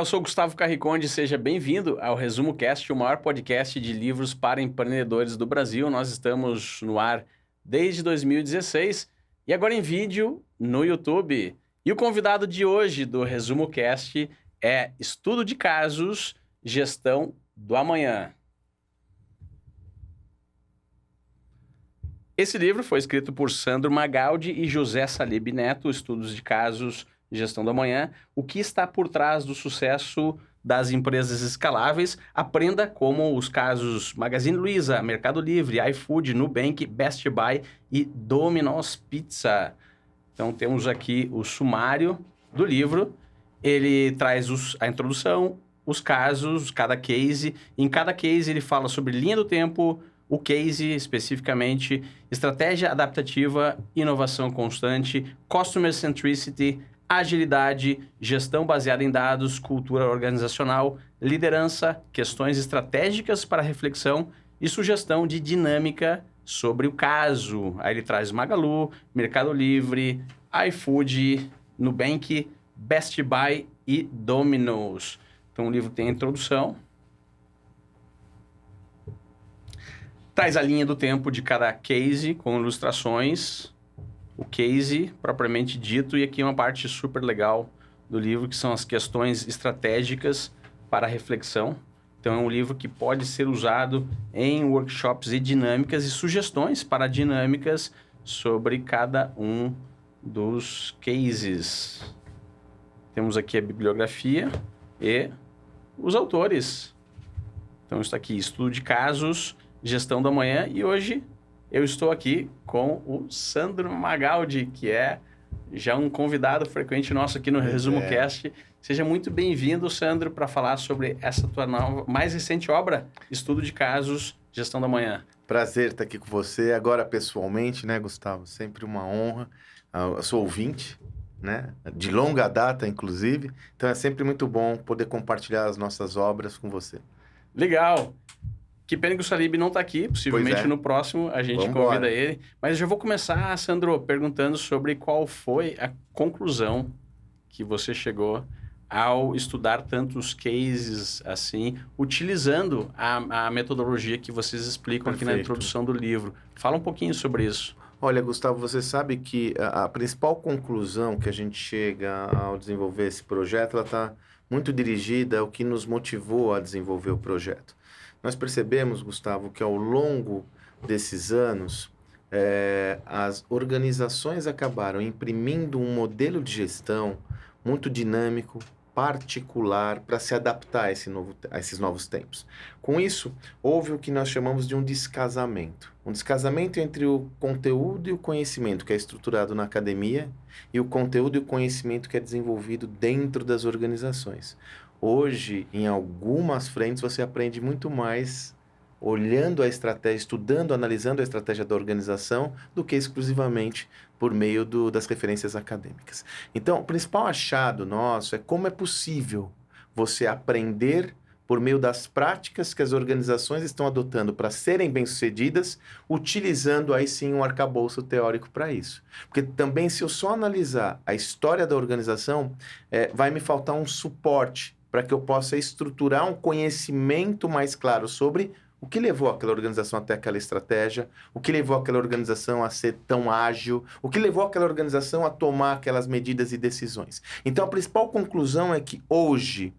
eu sou Gustavo Carriconde, seja bem-vindo ao Resumo Cast, o maior podcast de livros para empreendedores do Brasil. Nós estamos no ar desde 2016 e agora em vídeo no YouTube. E o convidado de hoje do Resumo Cast é Estudo de Casos, Gestão do Amanhã. Esse livro foi escrito por Sandro Magaldi e José Salib Neto, Estudos de Casos, Gestão do Amanhã. O que está por trás do sucesso das empresas escaláveis? Aprenda como os casos Magazine Luiza, Mercado Livre, iFood, Nubank, Best Buy e Domino's Pizza. Então temos aqui o sumário do livro. Ele traz a introdução, os casos, cada case. Em cada case ele fala sobre linha do tempo, o case especificamente, estratégia adaptativa, inovação constante, customer centricity, agilidade, gestão baseada em dados, cultura organizacional, liderança, questões estratégicas para reflexão e sugestão de dinâmica sobre o caso. Aí ele traz Magalu, Mercado Livre, iFood, Nubank, Best Buy e Domino's. Então o livro tem a introdução. Traz a linha do tempo de cada case com ilustrações, o case propriamente dito, e aqui uma parte super legal do livro, que são as questões estratégicas para a reflexão. Então é um livro que pode ser usado em workshops e dinâmicas e sugestões para dinâmicas sobre cada um dos cases. Temos aqui a bibliografia e os autores. Então está aqui, Estudo de Casos, Gestão do Amanhã, e hoje eu estou aqui com o Sandro Magaldi, que é já um convidado frequente nosso aqui no Resumo Cast. Seja muito bem-vindo, Sandro, para falar sobre essa tua mais recente obra, Estudo de Casos, Gestão do Amanhã. Prazer estar aqui com você, agora pessoalmente, né, Gustavo? Sempre uma honra. Eu sou ouvinte, né? De longa data, inclusive. Então é sempre muito bom poder compartilhar as nossas obras com você. Legal! Que pena que o Salib não está aqui, possivelmente no próximo a gente convida ele. Mas eu já vou começar, Sandro, perguntando sobre qual foi a conclusão que você chegou ao estudar tantos cases assim, utilizando a metodologia que vocês explicam aqui na introdução do livro. Fala um pouquinho sobre isso. Olha, Gustavo, você sabe que a principal conclusão que a gente chega ao desenvolver esse projeto, ela está muito dirigida ao que nos motivou a desenvolver o projeto. Nós percebemos, Gustavo, que ao longo desses anos, as organizações acabaram imprimindo um modelo de gestão muito dinâmico, particular, para se adaptar a esses novos tempos. Com isso, houve o que nós chamamos de um descasamento. Um descasamento entre o conteúdo e o conhecimento que é estruturado na academia e o conteúdo e o conhecimento que é desenvolvido dentro das organizações. Hoje, em algumas frentes, você aprende muito mais olhando a estratégia, estudando, analisando a estratégia da organização, do que exclusivamente por meio das referências acadêmicas. Então, o principal achado nosso é como é possível você aprender por meio das práticas que as organizações estão adotando para serem bem-sucedidas, utilizando aí sim um arcabouço teórico para isso. Porque também, se eu só analisar a história da organização, vai me faltar um suporte para que eu possa estruturar um conhecimento mais claro sobre o que levou aquela organização até aquela estratégia, o que levou aquela organização a ser tão ágil, o que levou aquela organização a tomar aquelas medidas e decisões. Então, a principal conclusão é que hoje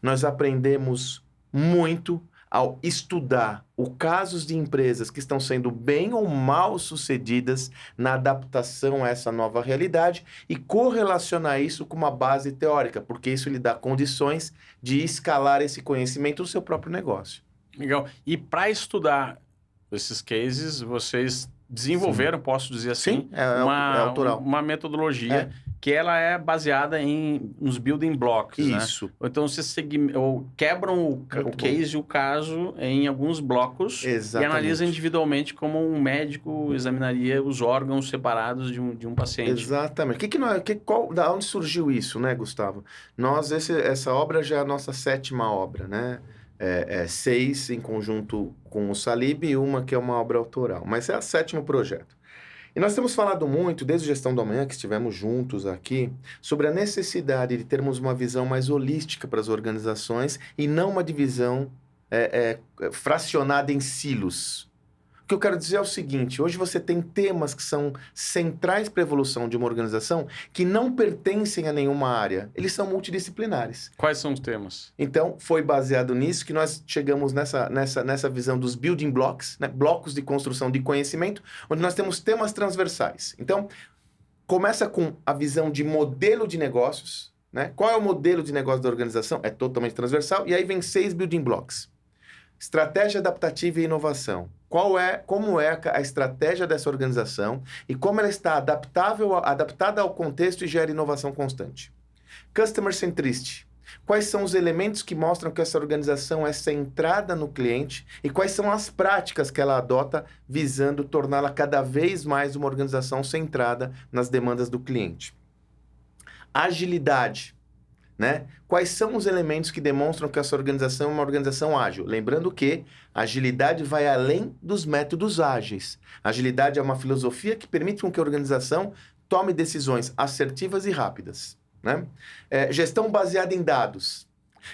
nós aprendemos muito ao estudar os casos de empresas que estão sendo bem ou mal sucedidas na adaptação a essa nova realidade e correlacionar isso com uma base teórica, porque isso lhe dá condições de escalar esse conhecimento no seu próprio negócio. Legal. E para estudar esses cases, vocês desenvolveram, posso dizer assim, uma metodologia que ela é baseada nos building blocks, isso. Né? Então, vocês quebram o case e o caso em alguns blocos. Exatamente. E analisam individualmente como um médico examinaria os órgãos separados de um paciente. Exatamente. Da onde surgiu isso, né, Gustavo? Essa obra já é a nossa 7ª obra, né? 6 em conjunto com o Salib e uma que é uma obra autoral. Mas é o 7º projeto. E nós temos falado muito, desde a Gestão do Amanhã, que estivemos juntos aqui, sobre a necessidade de termos uma visão mais holística para as organizações e não uma divisão fracionada em silos. O que eu quero dizer é o seguinte, hoje você tem temas que são centrais para a evolução de uma organização que não pertencem a nenhuma área, eles são multidisciplinares. Quais são os temas? Então, foi baseado nisso que nós chegamos nessa visão dos building blocks, né? Blocos de construção de conhecimento, onde nós temos temas transversais. Então, começa com a visão de modelo de negócios, né? Qual é o modelo de negócio da organização? É totalmente transversal, e aí vem 6 building blocks. Estratégia adaptativa e inovação. Como é a estratégia dessa organização e como ela está adaptada ao contexto e gera inovação constante. Customer centricity. Quais são os elementos que mostram que essa organização é centrada no cliente e quais são as práticas que ela adota visando torná-la cada vez mais uma organização centrada nas demandas do cliente. Agilidade. Né? Quais são os elementos que demonstram que essa organização é uma organização ágil? Lembrando que a agilidade vai além dos métodos ágeis. A agilidade é uma filosofia que permite com que a organização tome decisões assertivas e rápidas. Né? Gestão baseada em dados.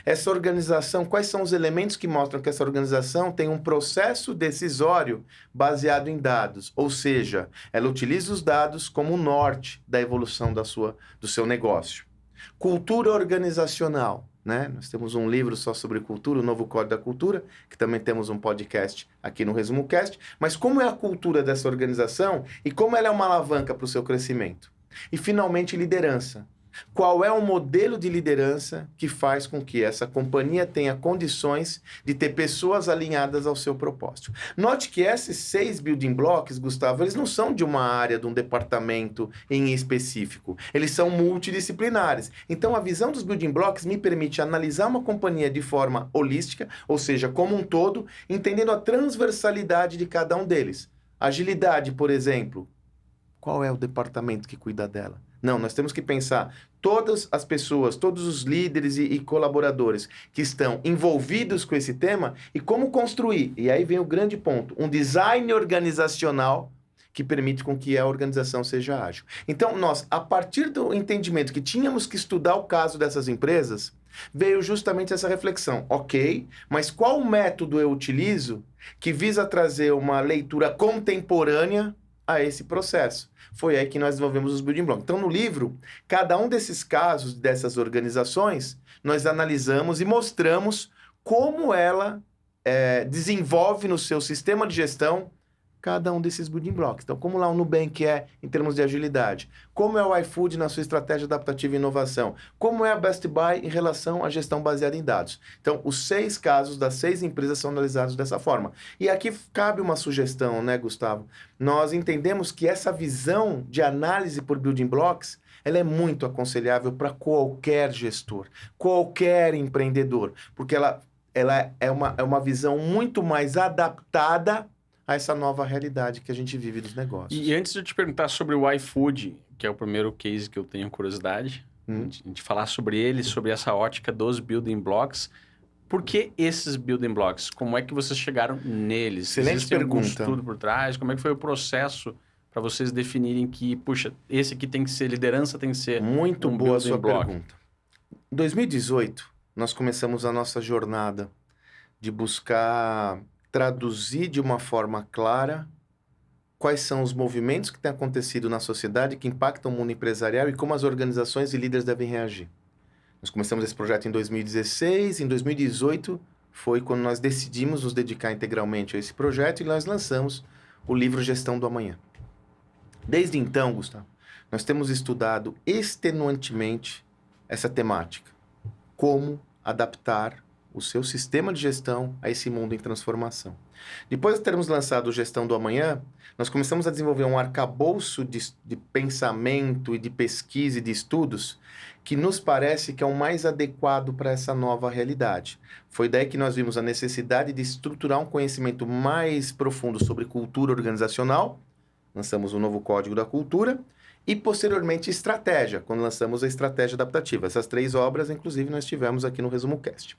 Essa organização, quais são os elementos que mostram que essa organização tem um processo decisório baseado em dados? Ou seja, ela utiliza os dados como o norte da evolução do seu negócio. Cultura organizacional, né? Nós temos um livro só sobre cultura, o Novo Código da Cultura, que também temos um podcast aqui no Resumo Cast. Mas como é a cultura dessa organização e como ela é uma alavanca para o seu crescimento? E, finalmente, liderança. Qual é o modelo de liderança que faz com que essa companhia tenha condições de ter pessoas alinhadas ao seu propósito? Note que esses 6 building blocks, Gustavo, eles não são de uma área, de um departamento em específico. Eles são multidisciplinares. Então, a visão dos building blocks me permite analisar uma companhia de forma holística, ou seja, como um todo, entendendo a transversalidade de cada um deles. Agilidade, por exemplo. Qual é o departamento que cuida dela? Não, nós temos que pensar todas as pessoas, todos os líderes e colaboradores que estão envolvidos com esse tema e como construir. E aí vem o grande ponto, um design organizacional que permite com que a organização seja ágil. Então, nós, a partir do entendimento que tínhamos que estudar o caso dessas empresas, veio justamente essa reflexão. Ok, mas qual método eu utilizo que visa trazer uma leitura contemporânea a esse processo? Foi aí que nós desenvolvemos os building blocks. Então, no livro, cada um desses casos, dessas organizações, nós analisamos e mostramos como ela desenvolve no seu sistema de gestão cada um desses building blocks. Então, como lá o Nubank é em termos de agilidade, como é o iFood na sua estratégia adaptativa e inovação, como é a Best Buy em relação à gestão baseada em dados. Então, os 6 casos das 6 empresas são analisados dessa forma. E aqui cabe uma sugestão, né, Gustavo? Nós entendemos que essa visão de análise por building blocks, ela é muito aconselhável para qualquer gestor, qualquer empreendedor, porque ela é uma visão muito mais adaptada a essa nova realidade que a gente vive dos negócios. E antes de eu te perguntar sobre o iFood, que é o primeiro case que eu tenho curiosidade, a gente falar sobre ele, sobre essa ótica dos building blocks, por que esses building blocks? Como é que vocês chegaram neles? Excelente pergunta. Algum estudo por trás? Como é que foi o processo para vocês definirem que, puxa, esse aqui tem que ser liderança, tem que ser muito um boa a building sua block? pergunta. Em 2018, nós começamos a nossa jornada de buscar traduzir de uma forma clara quais são os movimentos que têm acontecido na sociedade que impactam o mundo empresarial e como as organizações e líderes devem reagir. Nós começamos esse projeto em 2016, em 2018 foi quando nós decidimos nos dedicar integralmente a esse projeto e nós lançamos o livro Gestão do Amanhã. Desde então, Gustavo, nós temos estudado extenuantemente essa temática. Como adaptar o seu sistema de gestão a esse mundo em transformação. Depois de termos lançado o Gestão do Amanhã, nós começamos a desenvolver um arcabouço de pensamento e de pesquisa e de estudos que nos parece que é o mais adequado para essa nova realidade. Foi daí que nós vimos a necessidade de estruturar um conhecimento mais profundo sobre cultura organizacional, lançamos o novo Código da Cultura, e, posteriormente, estratégia, quando lançamos a estratégia adaptativa. Essas 3 obras, inclusive, nós tivemos aqui no Resumo Cast.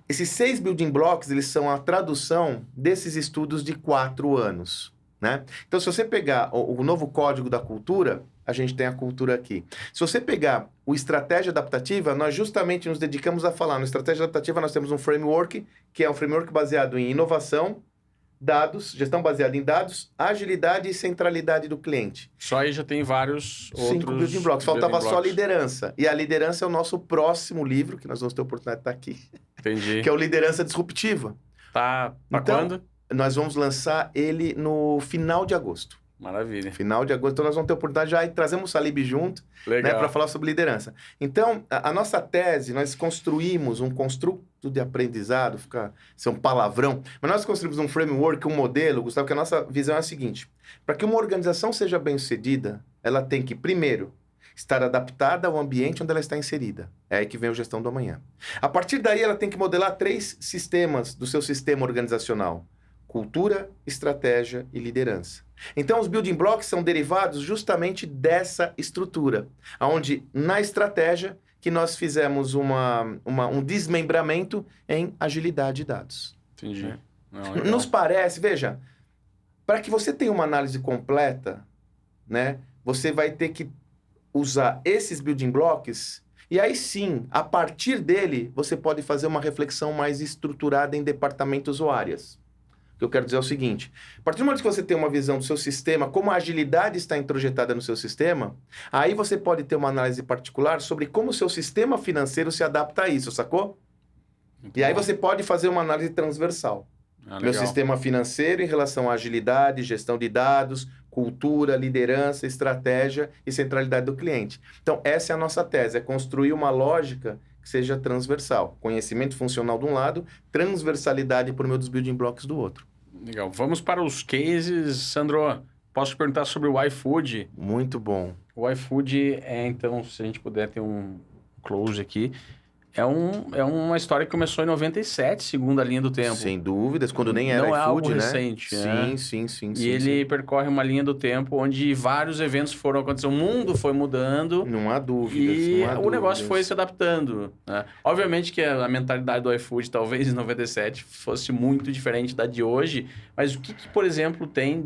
Esses 6 building blocks, eles são a tradução desses estudos de 4 anos, né? Então, se você pegar o novo código da cultura, a gente tem a cultura aqui. Se você pegar o estratégia adaptativa, nós justamente nos dedicamos a falar. No estratégia adaptativa, nós temos um framework, que é um framework baseado em inovação, dados, gestão baseada em dados, agilidade e centralidade do cliente. Só aí já tem vários outros... 5 building blocks. Faltava building só blocks. liderança. E a liderança é o nosso próximo livro, que nós vamos ter a oportunidade de estar aqui, Entendi. que é o Liderança Disruptiva. Tá pra Então, quando? Nós vamos lançar ele no final de agosto. Maravilha. Final de agosto. Então, nós vamos ter a oportunidade já e trazemos o Salib junto, né, Legal. para falar sobre liderança. Então, a nossa tese, nós construímos um construto de aprendizado, isso é um palavrão, mas nós construímos um framework, um modelo, Gustavo, que a nossa visão é a seguinte: para que uma organização seja bem-sucedida, ela tem que, primeiro, estar adaptada ao ambiente onde ela está inserida. É aí que vem a gestão do amanhã. A partir daí, ela tem que modelar 3 sistemas do seu sistema organizacional: cultura, estratégia e liderança. Então, os building blocks são derivados justamente dessa estrutura, onde na estratégia que nós fizemos um desmembramento em agilidade de dados. Entendi. Não, Nos parece, veja, para que você tenha uma análise completa, né, você vai ter que usar esses building blocks e aí sim, a partir dele, você pode fazer uma reflexão mais estruturada em departamentos ou áreas. O que eu quero dizer é o seguinte: a partir do momento que você tem uma visão do seu sistema, como a agilidade está introjetada no seu sistema, aí você pode ter uma análise particular sobre como o seu sistema financeiro se adapta a isso, sacou? Muito E aí bom. você pode fazer uma análise transversal. Ah, Meu legal. sistema financeiro em relação à agilidade, gestão de dados, cultura, liderança, estratégia e centralidade do cliente. Então, essa é a nossa tese, é construir uma lógica que seja transversal. Conhecimento funcional de um lado, transversalidade por meio dos building blocks do outro. Legal. Vamos para os cases. Sandro, posso te perguntar sobre o iFood? Muito bom. O iFood então, se a gente puder ter um close aqui, é uma história que começou em 97, segundo a linha do tempo. Sem dúvidas, quando nem era Não é iFood, algo né? recente, né? Sim. E ele percorre uma linha do tempo onde vários eventos foram acontecendo, o mundo foi mudando Não há dúvidas, e não há o negócio dúvidas. foi se adaptando, né? Obviamente que a mentalidade do iFood, talvez em 97, fosse muito diferente da de hoje, mas o que, por exemplo, tem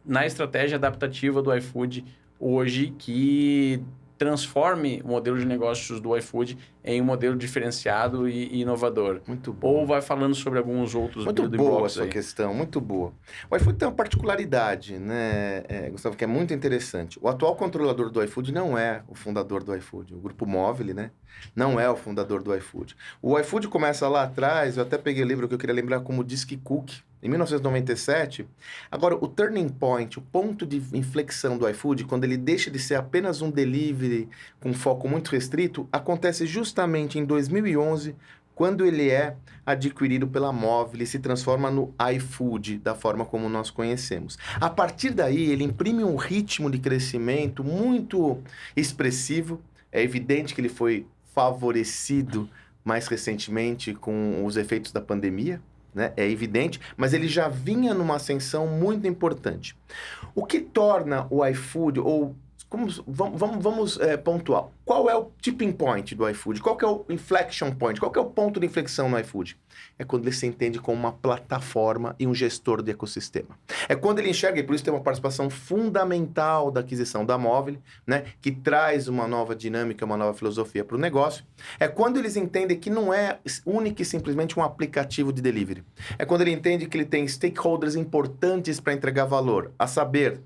na estratégia adaptativa do iFood hoje que transforme o modelo de negócios do iFood em um modelo diferenciado e inovador? Muito bom. Ou vai falando sobre alguns outros Muito building boa a blocks sua aí? questão, muito boa. O iFood tem uma particularidade, né, Gustavo, que é muito interessante. O atual controlador do iFood não é o fundador do iFood. O Grupo Móvel, né, não é o fundador do iFood. O iFood começa lá atrás, eu até peguei o livro que eu queria lembrar como Disque Cook, em 1997. Agora, o turning point, o ponto de inflexão do iFood, quando ele deixa de ser apenas um delivery com foco muito restrito, acontece justamente em 2011, quando ele é adquirido pela Móvel e se transforma no iFood, da forma como nós conhecemos. A partir daí, ele imprime um ritmo de crescimento muito expressivo. É evidente que ele foi favorecido mais recentemente com os efeitos da pandemia, né? É evidente, mas ele já vinha numa ascensão muito importante. O que torna o iFood, ou vamos pontuar, qual é o tipping point do iFood? Qual que é o inflection point? Qual que é o ponto de inflexão no iFood? É quando ele se entende como uma plataforma e um gestor de ecossistema. É quando ele enxerga, e por isso tem uma participação fundamental da aquisição da Móvel, né, que traz uma nova dinâmica, uma nova filosofia para o negócio. É quando eles entendem que não é único e simplesmente um aplicativo de delivery. É quando ele entende que ele tem stakeholders importantes para entregar valor, a saber,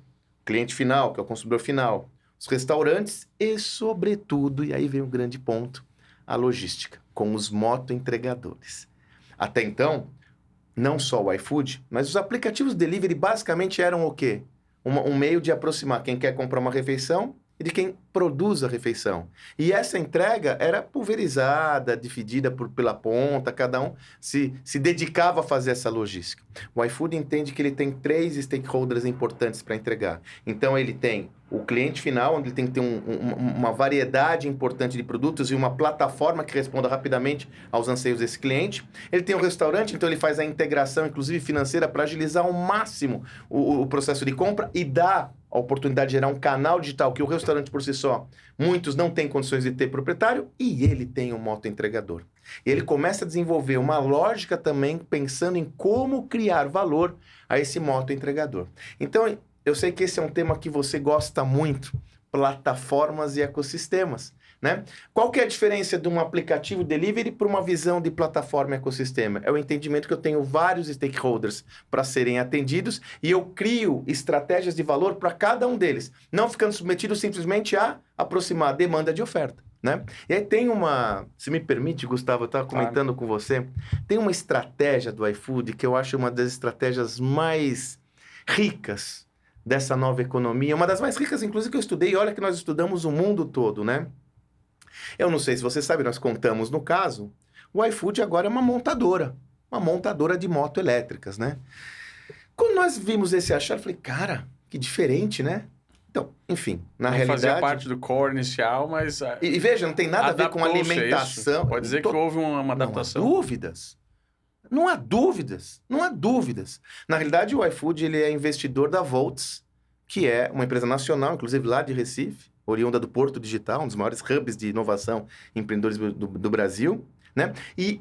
cliente final, que é o consumidor final, os restaurantes e, sobretudo, e aí vem o grande ponto, a logística, com os motoentregadores. Até então, não só o iFood, mas os aplicativos de delivery basicamente eram o quê? Um meio de aproximar quem quer comprar uma refeição e de quem produz a refeição. E essa entrega era pulverizada, dividida pela ponta, cada um se dedicava a fazer essa logística. O iFood entende que ele tem 3 stakeholders importantes para entregar. Então, ele tem o cliente final, onde ele tem que ter uma variedade importante de produtos e uma plataforma que responda rapidamente aos anseios desse cliente. Ele tem o restaurante, então ele faz a integração, inclusive financeira, para agilizar ao máximo o processo de compra e dar a oportunidade de gerar um canal digital que o restaurante por si só, muitos não têm condições de ter proprietário, e ele tem um motoentregador. Ele começa a desenvolver uma lógica também pensando em como criar valor a esse motoentregador. Então, eu sei que esse é um tema que você gosta muito, plataformas e ecossistemas, né? Qual que é a diferença de um aplicativo delivery para uma visão de plataforma e ecossistema? É o entendimento que eu tenho vários stakeholders para serem atendidos e eu crio estratégias de valor para cada um deles, não ficando submetido simplesmente a aproximar a demanda de oferta, né? E aí tem uma... Se me permite, Gustavo, eu estava comentando com você, tem uma estratégia do iFood que eu acho uma das estratégias mais ricas dessa nova economia, uma das mais ricas, inclusive, que eu estudei, e olha que nós estudamos o mundo todo, né? Eu não sei se você sabe, nós contamos no caso, o iFood agora é uma montadora de moto elétricas, né? Quando nós vimos esse achar, eu falei, cara, que diferente, né? Então, enfim, na realidade... Fazia parte do core inicial, mas... E veja, não tem nada a ver com alimentação. Pode dizer que houve uma adaptação. Não há dúvidas. Na realidade, o iFood ele é investidor da Volts, que é uma empresa nacional, inclusive lá de Recife, oriunda do Porto Digital, um dos maiores hubs de inovação e empreendedores do Brasil, né? E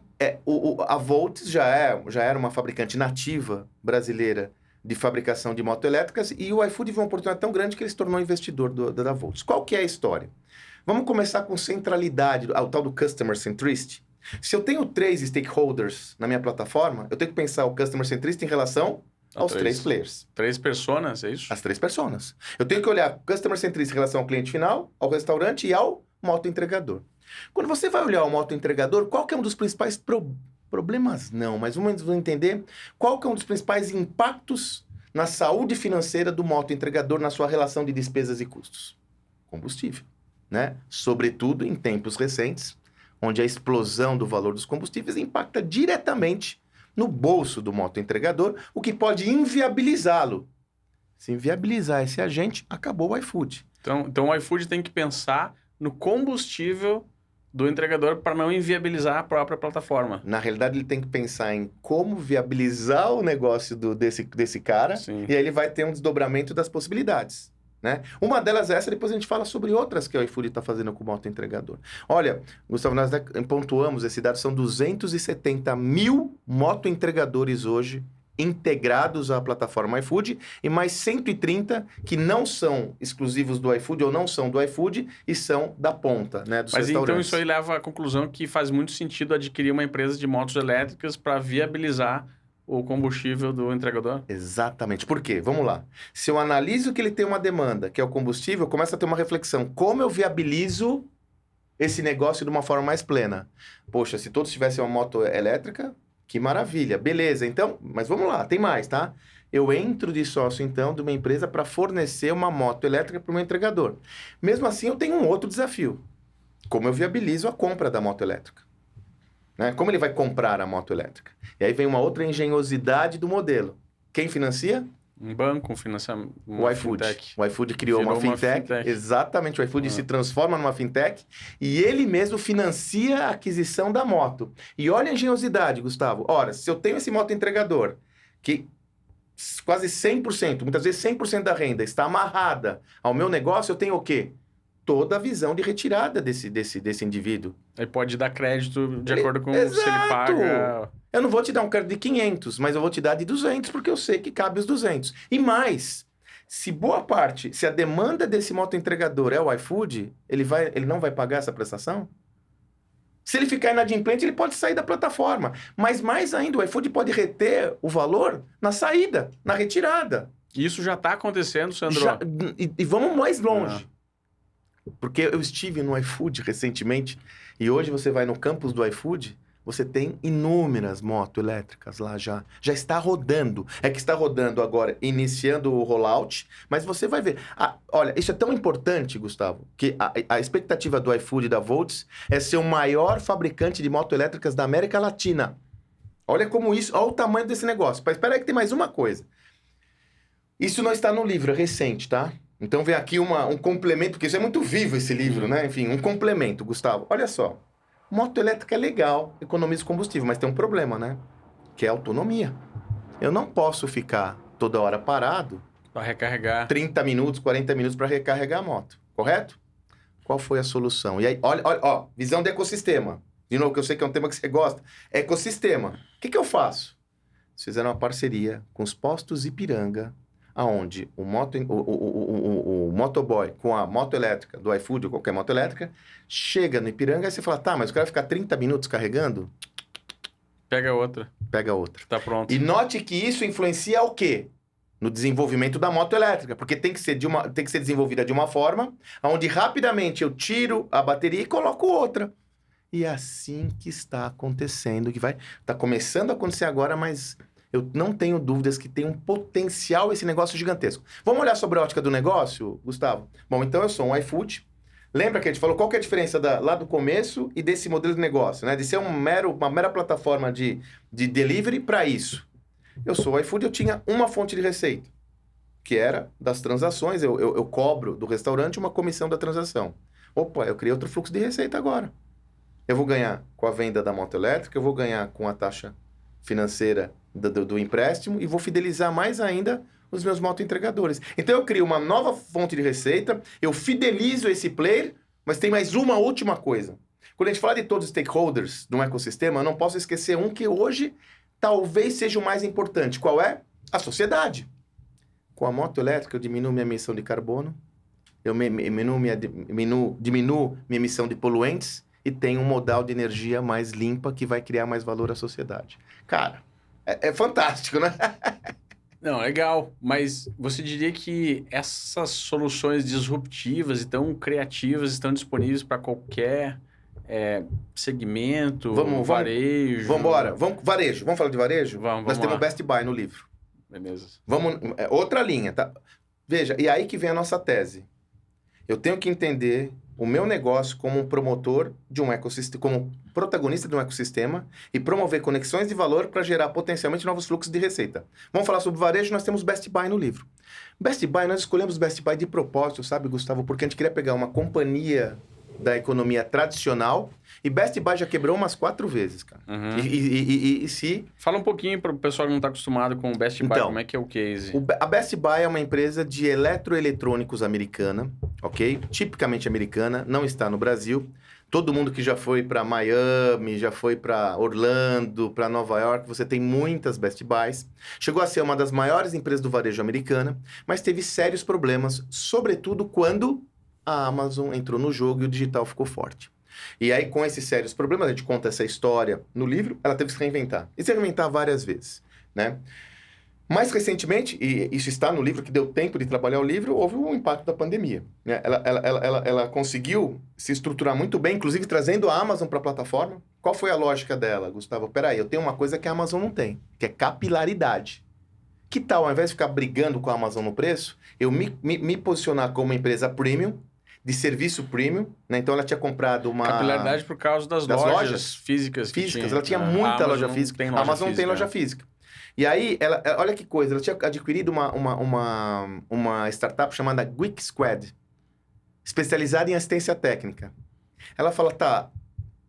a Volts já era uma fabricante nativa brasileira de fabricação de motoelétricas e o iFood viu uma oportunidade tão grande que ele se tornou investidor da Volts. Qual que é a história? Vamos começar com centralidade, o tal do Customer Centricity. Se eu tenho 3 stakeholders na minha plataforma, eu tenho que pensar o Customer Centricity em relação aos 3 players. 3 personas, é isso? As 3 personas. Eu tenho que olhar Customer Centricity em relação ao cliente final, ao restaurante e ao motoentregador. Quando você vai olhar o motoentregador, qual que é um dos principais problemas? Não, mas vamos entender qual que é um dos principais impactos na saúde financeira do motoentregador na sua relação de despesas e custos? Combustível, né? Sobretudo em tempos recentes, onde a explosão do valor dos combustíveis impacta diretamente no bolso do motoentregador, o que pode inviabilizá-lo. Se inviabilizar esse agente, acabou o iFood. Então o iFood tem que pensar no combustível do entregador para não inviabilizar a própria plataforma. Na realidade, ele tem que pensar em como viabilizar o negócio desse cara, Sim. E aí ele vai ter um desdobramento das possibilidades, né? Uma delas é essa, depois a gente fala sobre outras que o iFood está fazendo com o motoentregador. Olha, Gustavo, nós pontuamos esse dado, são 270 mil motoentregadores hoje integrados à plataforma iFood e mais 130 que não são exclusivos do iFood ou não são do iFood e são da ponta, né, dos restaurantes. Então isso aí leva à conclusão que faz muito sentido adquirir uma empresa de motos elétricas para viabilizar o combustível do entregador? Exatamente. Por quê? Vamos lá. Se eu analiso que ele tem uma demanda, que é o combustível, eu começo a ter uma reflexão. Como eu viabilizo esse negócio de uma forma mais plena? Poxa, se todos tivessem uma moto elétrica, que maravilha. Beleza, então, mas vamos lá, tem mais, tá? Eu entro de sócio, então, de uma empresa para fornecer uma moto elétrica para o meu entregador. Mesmo assim, eu tenho um outro desafio. Como eu viabilizo a compra da moto elétrica? Né? Como ele vai comprar a moto elétrica? E aí vem uma outra engenhosidade do modelo. Quem financia? Um banco, um financiamento. O iFood. O iFood criou uma fintech. Exatamente, o iFood se transforma numa fintech e ele mesmo financia a aquisição da moto. E olha a engenhosidade, Gustavo. Ora, se eu tenho esse motoentregador que quase 100%, muitas vezes 100% da renda está amarrada ao meu negócio, eu tenho o quê? Toda a visão de retirada desse indivíduo. Aí pode dar crédito de acordo com Exato. Se ele paga... Eu não vou te dar um crédito de 500, mas eu vou te dar de 200, porque eu sei que cabe os 200. E mais, se a demanda desse motoentregador é o iFood, ele não vai pagar essa prestação? Se ele ficar inadimplente, ele pode sair da plataforma. Mas mais ainda, o iFood pode reter o valor na saída, na retirada. Isso já está acontecendo, Sandro. E vamos mais longe. Porque eu estive no iFood recentemente, e hoje você vai no campus do iFood, você tem inúmeras motos elétricas lá já. Já está rodando. É que está rodando agora, iniciando o rollout, mas você vai ver. Olha, isso é tão importante, Gustavo, que a expectativa do iFood e da Volts é ser o maior fabricante de motos elétricas da América Latina. Olha como isso, olha o tamanho desse negócio. Mas espera aí que tem mais uma coisa. Isso não está no livro, é recente, tá? Então vem aqui um complemento, porque isso é muito vivo esse livro, né? Enfim, um complemento, Gustavo. Olha só. Moto elétrica é legal, economiza combustível, mas tem um problema, né? Que é a autonomia. Eu não posso ficar toda hora parado Para recarregar. 30 minutos, 40 minutos para recarregar a moto, correto? Qual foi a solução? E aí, olha, ó, visão de ecossistema. De novo, que eu sei que é um tema que você gosta. Ecossistema. O que eu faço? Eles fizeram uma parceria com os postos Ipiranga, aonde o motoboy com a moto elétrica do iFood ou qualquer moto elétrica, chega no Ipiranga e você fala, tá, mas o cara vai ficar 30 minutos carregando? Pega outra. Pega outra. Tá pronto. E note que isso influencia o quê? No desenvolvimento da moto elétrica, porque tem que ser desenvolvida de uma forma onde rapidamente eu tiro a bateria e coloco outra. E é assim que está acontecendo, está começando a acontecer agora, mas eu não tenho dúvidas que tem um potencial esse negócio gigantesco. Vamos olhar sobre a ótica do negócio, Gustavo? Bom, então eu sou um iFood. Lembra que a gente falou qual que é a diferença lá do começo e desse modelo de negócio, né? De ser uma mera plataforma de delivery para isso. Eu sou o iFood, eu tinha uma fonte de receita, que era das transações. Eu cobro do restaurante uma comissão da transação. Opa, eu criei outro fluxo de receita agora. Eu vou ganhar com a venda da moto elétrica, eu vou ganhar com a taxa financeira do empréstimo e vou fidelizar mais ainda os meus motoentregadores. Então eu crio uma nova fonte de receita, eu fidelizo esse player, mas tem mais uma última coisa. Quando a gente fala de todos os stakeholders de um ecossistema, eu não posso esquecer um que hoje talvez seja o mais importante. Qual é? A sociedade. Com a moto elétrica, eu diminuo minha emissão de carbono, eu diminuo minha emissão de poluentes e tenho um modal de energia mais limpa que vai criar mais valor à sociedade. Cara, é fantástico, né? Não, legal. Mas você diria que essas soluções disruptivas e tão criativas estão disponíveis para qualquer segmento, varejo? Vamos embora. Varejo. Vamos falar de varejo? Vamos temos lá. o Best Buy no livro. Beleza. Outra linha, tá? Veja, e aí que vem a nossa tese. Eu tenho que entender o meu negócio como um promotor de um ecossistema, como protagonista de um ecossistema e promover conexões de valor para gerar potencialmente novos fluxos de receita. Vamos falar sobre varejo, nós temos Best Buy no livro. Best Buy, nós escolhemos Best Buy de propósito, sabe, Gustavo? Porque a gente queria pegar uma companhia da economia tradicional e Best Buy já quebrou umas 4 vezes, cara. Uhum. E se... Fala um pouquinho para o pessoal que não está acostumado com o Best Buy, como é que é o case? A Best Buy é uma empresa de eletroeletrônicos americana, ok? Tipicamente americana, não está no Brasil. Todo mundo que já foi para Miami, já foi para Orlando, para Nova York, você tem muitas Best Buys. Chegou a ser uma das maiores empresas do varejo americana, mas teve sérios problemas, sobretudo quando a Amazon entrou no jogo e o digital ficou forte. E aí, com esses sérios problemas, a gente conta essa história no livro, ela teve que se reinventar. E se reinventar várias vezes, né? Mais recentemente, e isso está no livro, que deu tempo de trabalhar o livro, houve um impacto da pandemia, né? Ela conseguiu se estruturar muito bem, inclusive trazendo a Amazon para a plataforma. Qual foi a lógica dela, Gustavo? Peraí, eu tenho uma coisa que a Amazon não tem, que é capilaridade. Que tal, ao invés de ficar brigando com a Amazon no preço, eu me posicionar como uma empresa premium, de serviço premium, né? Então ela tinha comprado uma... Capilaridade por causa das lojas físicas. Ela tinha muita loja física. A Amazon não tem loja física. E aí, olha que coisa, ela tinha adquirido uma startup chamada Geek Squad, especializada em assistência técnica. Ela fala, tá,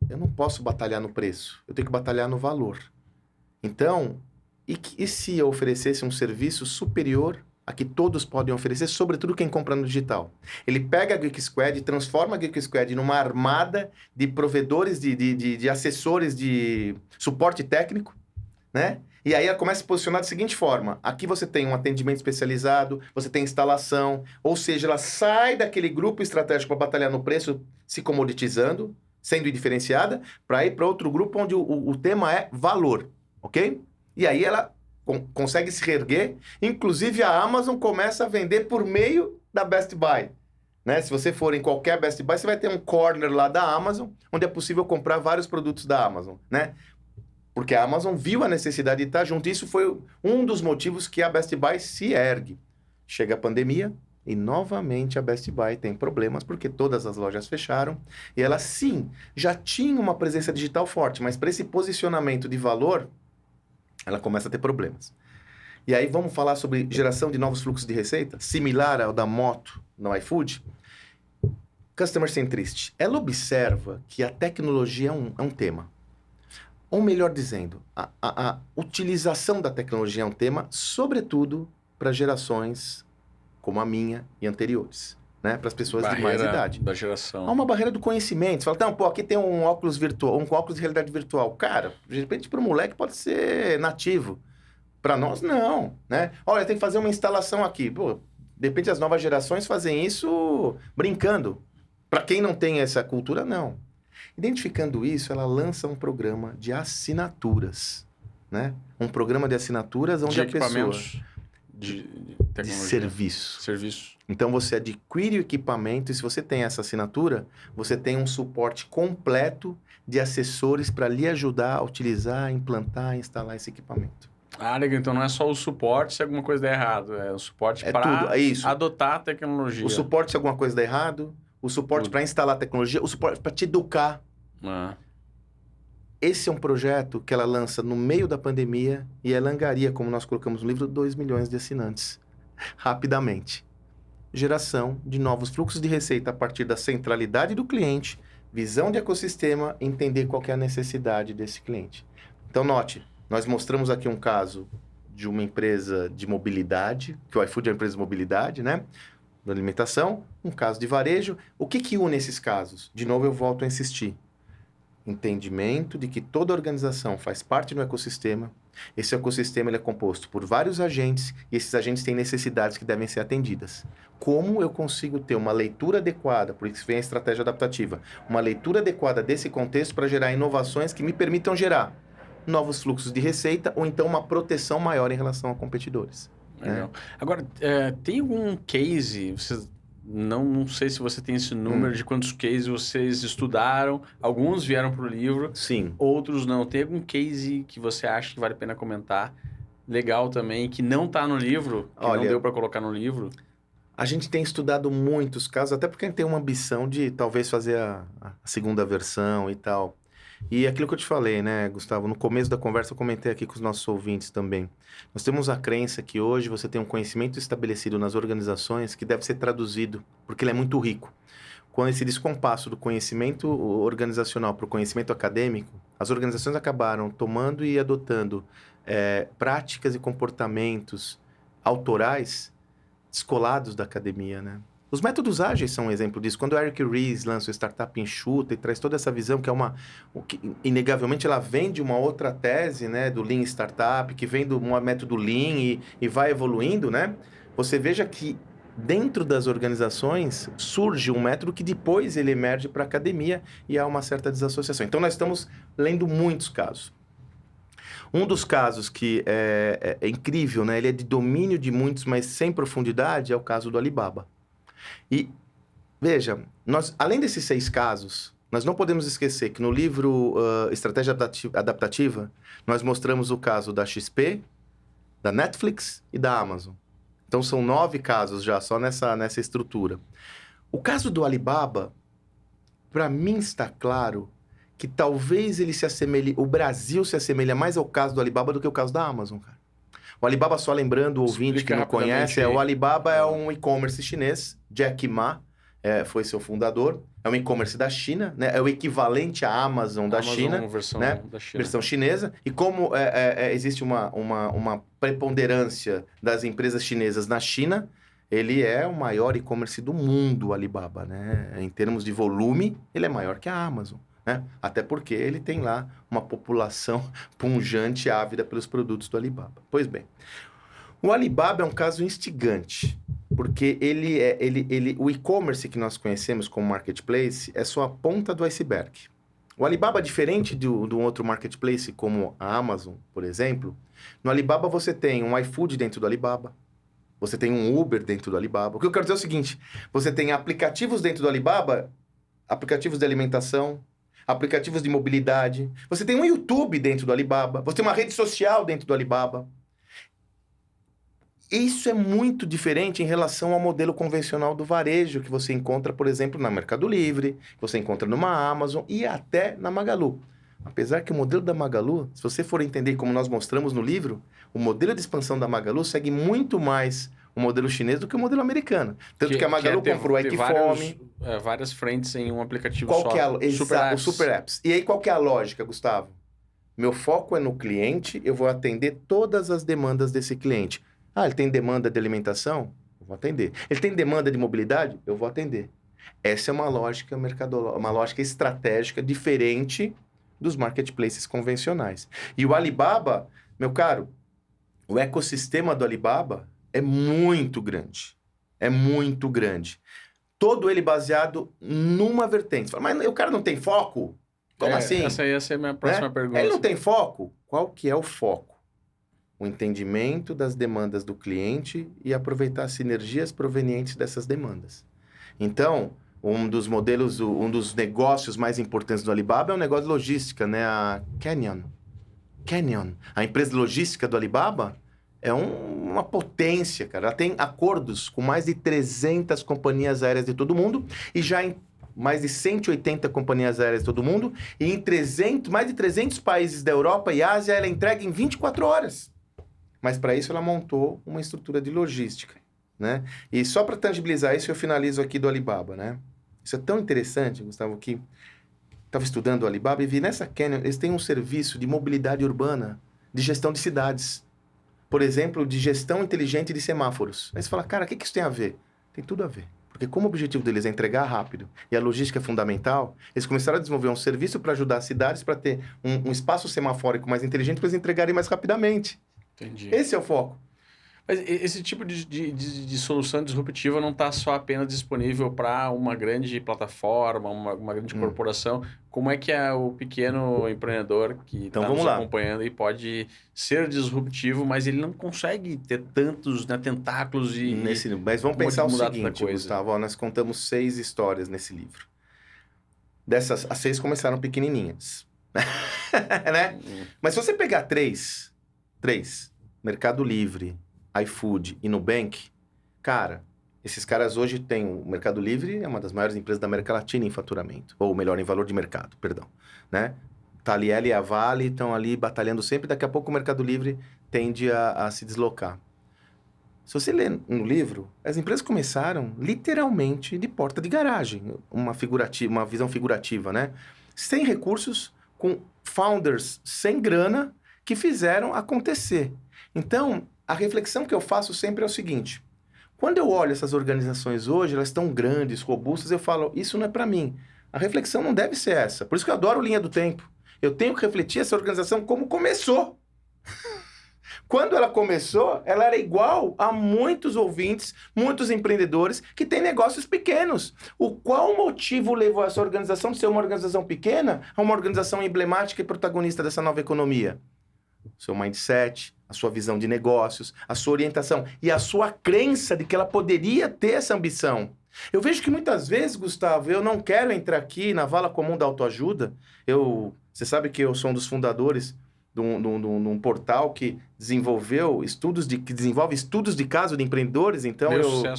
eu não posso batalhar no preço, eu tenho que batalhar no valor. Então, e se eu oferecesse um serviço superior a que todos podem oferecer, sobretudo quem compra no digital? Ele pega a Geek Squad e transforma a Geek Squad numa armada de provedores, de assessores de suporte técnico, né? E aí ela começa a se posicionar da seguinte forma: aqui você tem um atendimento especializado, você tem instalação, ou seja, ela sai daquele grupo estratégico para batalhar no preço, se comoditizando, sendo indiferenciada, para ir para outro grupo onde o tema é valor, ok? E aí ela consegue se reerguer, inclusive a Amazon começa a vender por meio da Best Buy. Né? Se você for em qualquer Best Buy, você vai ter um corner lá da Amazon, onde é possível comprar vários produtos da Amazon, né? Porque a Amazon viu a necessidade de estar junto. Isso foi um dos motivos que a Best Buy se ergue. Chega a pandemia e, novamente, a Best Buy tem problemas porque todas as lojas fecharam. E ela, sim, já tinha uma presença digital forte, mas para esse posicionamento de valor, ela começa a ter problemas. E aí vamos falar sobre geração de novos fluxos de receita, similar ao da moto no iFood. Customer Centricity. Ela observa que a tecnologia é um tema. Ou melhor dizendo, a utilização da tecnologia é um tema, sobretudo para gerações como a minha e anteriores, né? Para as pessoas de mais idade. Da geração. Há uma barreira do conhecimento. Você fala, não, pô, aqui tem um óculos virtual, um óculos de realidade virtual. Cara, de repente para o moleque pode ser nativo. Para nós, não, né? Olha, tem que fazer uma instalação aqui. Pô, de repente as novas gerações fazem isso brincando. Para quem não tem essa cultura, não. Identificando isso, ela lança um programa de assinaturas, né? Um programa de assinaturas onde de a pessoa... De de serviço. Serviço. Então, você adquire o equipamento e se você tem essa assinatura, você tem um suporte completo de assessores para lhe ajudar a utilizar, implantar, instalar esse equipamento. Ah, legal. Então não é só o suporte se alguma coisa der errado. É o suporte para adotar a tecnologia. O suporte se alguma coisa der errado, o suporte para instalar a tecnologia, o suporte para te educar. Esse é um projeto que ela lança no meio da pandemia e ela angaria, como nós colocamos no livro, 2 milhões de assinantes. Rapidamente. Geração de novos fluxos de receita a partir da centralidade do cliente, visão de ecossistema, entender qual que é a necessidade desse cliente. Então, note, nós mostramos aqui um caso de uma empresa de mobilidade, que o iFood é uma empresa de mobilidade, né? De alimentação, um caso de varejo. O que une esses casos? De novo, eu volto a insistir. Entendimento de que toda organização faz parte do ecossistema. Esse ecossistema ele é composto por vários agentes e esses agentes têm necessidades que devem ser atendidas. Como eu consigo ter uma leitura adequada, por isso vem a estratégia adaptativa, uma leitura adequada desse contexto para gerar inovações que me permitam gerar novos fluxos de receita ou então uma proteção maior em relação a competidores. Legal. Né? Agora, tem algum case, não sei se você tem esse número de quantos cases vocês estudaram. Alguns vieram para o livro. Sim. Outros não. Tem algum case que você acha que vale a pena comentar? Legal também, que não está no livro, que não deu para colocar no livro? A gente tem estudado muitos casos, até porque a gente tem uma ambição de talvez fazer a segunda versão e tal. E aquilo que eu te falei, né, Gustavo? No começo da conversa eu comentei aqui com os nossos ouvintes também. Nós temos a crença que hoje você tem um conhecimento estabelecido nas organizações que deve ser traduzido, porque ele é muito rico. Quando esse descompasso do conhecimento organizacional para o conhecimento acadêmico, as organizações acabaram tomando e adotando práticas e comportamentos autorais descolados da academia, né? Os métodos ágeis são um exemplo disso. Quando o Eric Ries lança o Startup Enxuta e traz toda essa visão, que é inegavelmente, ela vem de uma outra tese, né, do Lean Startup, que vem do método Lean e vai evoluindo, né? Você veja que dentro das organizações surge um método que depois ele emerge para a academia e há uma certa desassociação. Então, nós estamos lendo muitos casos. Um dos casos que é incrível, né? Ele é de domínio de muitos, mas sem profundidade, é o caso do Alibaba. E, veja, além desses 6 casos, nós não podemos esquecer que no livro Estratégia Adaptativa, nós mostramos o caso da XP, da Netflix e da Amazon. Então, são 9 casos já, só nessa estrutura. O caso do Alibaba, para mim está claro que talvez ele se assemelhe, o Brasil se assemelha mais ao caso do Alibaba do que o caso da Amazon, cara. O Alibaba, só lembrando, o ouvinte que não conhece, o Alibaba é um e-commerce chinês, Jack Ma foi seu fundador, é um e-commerce da China, né? É o equivalente à Amazon da China, versão né? Da China. Versão chinesa, e como existe uma preponderância das empresas chinesas na China, ele é o maior e-commerce do mundo, o Alibaba, né? Em termos de volume, ele é maior que a Amazon. Né? Até porque ele tem lá uma população punjante e ávida pelos produtos do Alibaba. Pois bem, o Alibaba é um caso instigante, porque o e-commerce que nós conhecemos como marketplace é só a ponta do iceberg. O Alibaba, diferente do outro marketplace, como a Amazon, por exemplo, no Alibaba você tem um iFood dentro do Alibaba, você tem um Uber dentro do Alibaba. O que eu quero dizer é o seguinte, você tem aplicativos dentro do Alibaba, aplicativos de alimentação, aplicativos de mobilidade. Você tem um YouTube dentro do Alibaba. Você tem uma rede social dentro do Alibaba. Isso é muito diferente em relação ao modelo convencional do varejo que você encontra, por exemplo, na Mercado Livre, que você encontra numa Amazon e até na Magalu. Apesar que o modelo da Magalu, se você for entender como nós mostramos no livro, o modelo de expansão da Magalu segue muito mais o modelo chinês do que o modelo americano. Tanto que a Magalu comprou a Equifome. Várias frentes em um aplicativo só. O Super Apps. E aí, qual que é a lógica, Gustavo? Meu foco é no cliente, eu vou atender todas as demandas desse cliente. Ah, ele tem demanda de alimentação? Eu vou atender. Ele tem demanda de mobilidade? Eu vou atender. Essa é uma lógica uma lógica estratégica diferente dos marketplaces convencionais. E o Alibaba, meu caro, o ecossistema do Alibaba é muito grande. É muito grande. Todo ele baseado numa vertente. Mas o cara não tem foco? Como assim? Essa ia ser a minha próxima pergunta. Ele não tem foco? Qual que é o foco? O entendimento das demandas do cliente e aproveitar as sinergias provenientes dessas demandas. Então, um dos modelos, um dos negócios mais importantes do Alibaba é o negócio de logística, né? A Canyon. A empresa de logística do Alibaba é uma potência, cara. Ela tem acordos com mais de 300 companhias aéreas de todo mundo e já em mais de 180 companhias aéreas de todo mundo e em mais de 300 países da Europa e Ásia ela entrega em 24 horas. Mas para isso ela montou uma estrutura de logística, né? E só para tangibilizar isso eu finalizo aqui do Alibaba, né? Isso é tão interessante, Gustavo, que estava estudando o Alibaba e vi nessa Canyon, eles têm um serviço de mobilidade urbana, de gestão de cidades. Por exemplo, de gestão inteligente de semáforos. Aí você fala, cara, o que isso tem a ver? Tem tudo a ver. Porque como o objetivo deles é entregar rápido e a logística é fundamental, eles começaram a desenvolver um serviço para ajudar as cidades para ter um espaço semafórico mais inteligente para eles entregarem mais rapidamente. Entendi. Esse é o foco. Mas esse tipo de solução disruptiva não está só apenas disponível para uma grande plataforma, uma grande corporação. Como é que é o pequeno empreendedor que está nos acompanhando e pode ser disruptivo, mas ele não consegue ter tantos, né, tentáculos e... Mas vamos pensar o seguinte, Gustavo, nós contamos 6 histórias nesse livro. Dessas, as 6 começaram pequenininhas. Né? Mas se você pegar 3, Mercado Livre, iFood e Nubank, cara, esses caras hoje têm... O Mercado Livre é uma das maiores empresas da América Latina em faturamento. Ou melhor, em valor de mercado, perdão. Né? Taliel e a Vale estão ali batalhando sempre. Daqui a pouco o Mercado Livre tende a se deslocar. Se você lê no livro, as empresas começaram literalmente de porta de garagem. Uma visão figurativa, né? Sem recursos, com founders sem grana, que fizeram acontecer. Então, a reflexão que eu faço sempre é o seguinte: quando eu olho essas organizações hoje, elas estão grandes, robustas, eu falo, isso não é para mim. A reflexão não deve ser essa. Por isso que eu adoro Linha do Tempo. Eu tenho que refletir essa organização como começou. Quando ela começou, ela era igual a muitos ouvintes, muitos empreendedores que têm negócios pequenos. Qual motivo levou essa organização de ser uma organização pequena a uma organização emblemática e protagonista dessa nova economia? O seu mindset, a sua visão de negócios, a sua orientação e a sua crença de que ela poderia ter essa ambição. Eu vejo que muitas vezes, Gustavo, eu não quero entrar aqui na vala comum da autoajuda. Você sabe que eu sou um dos fundadores de um portal que desenvolve estudos de caso de empreendedores. Então,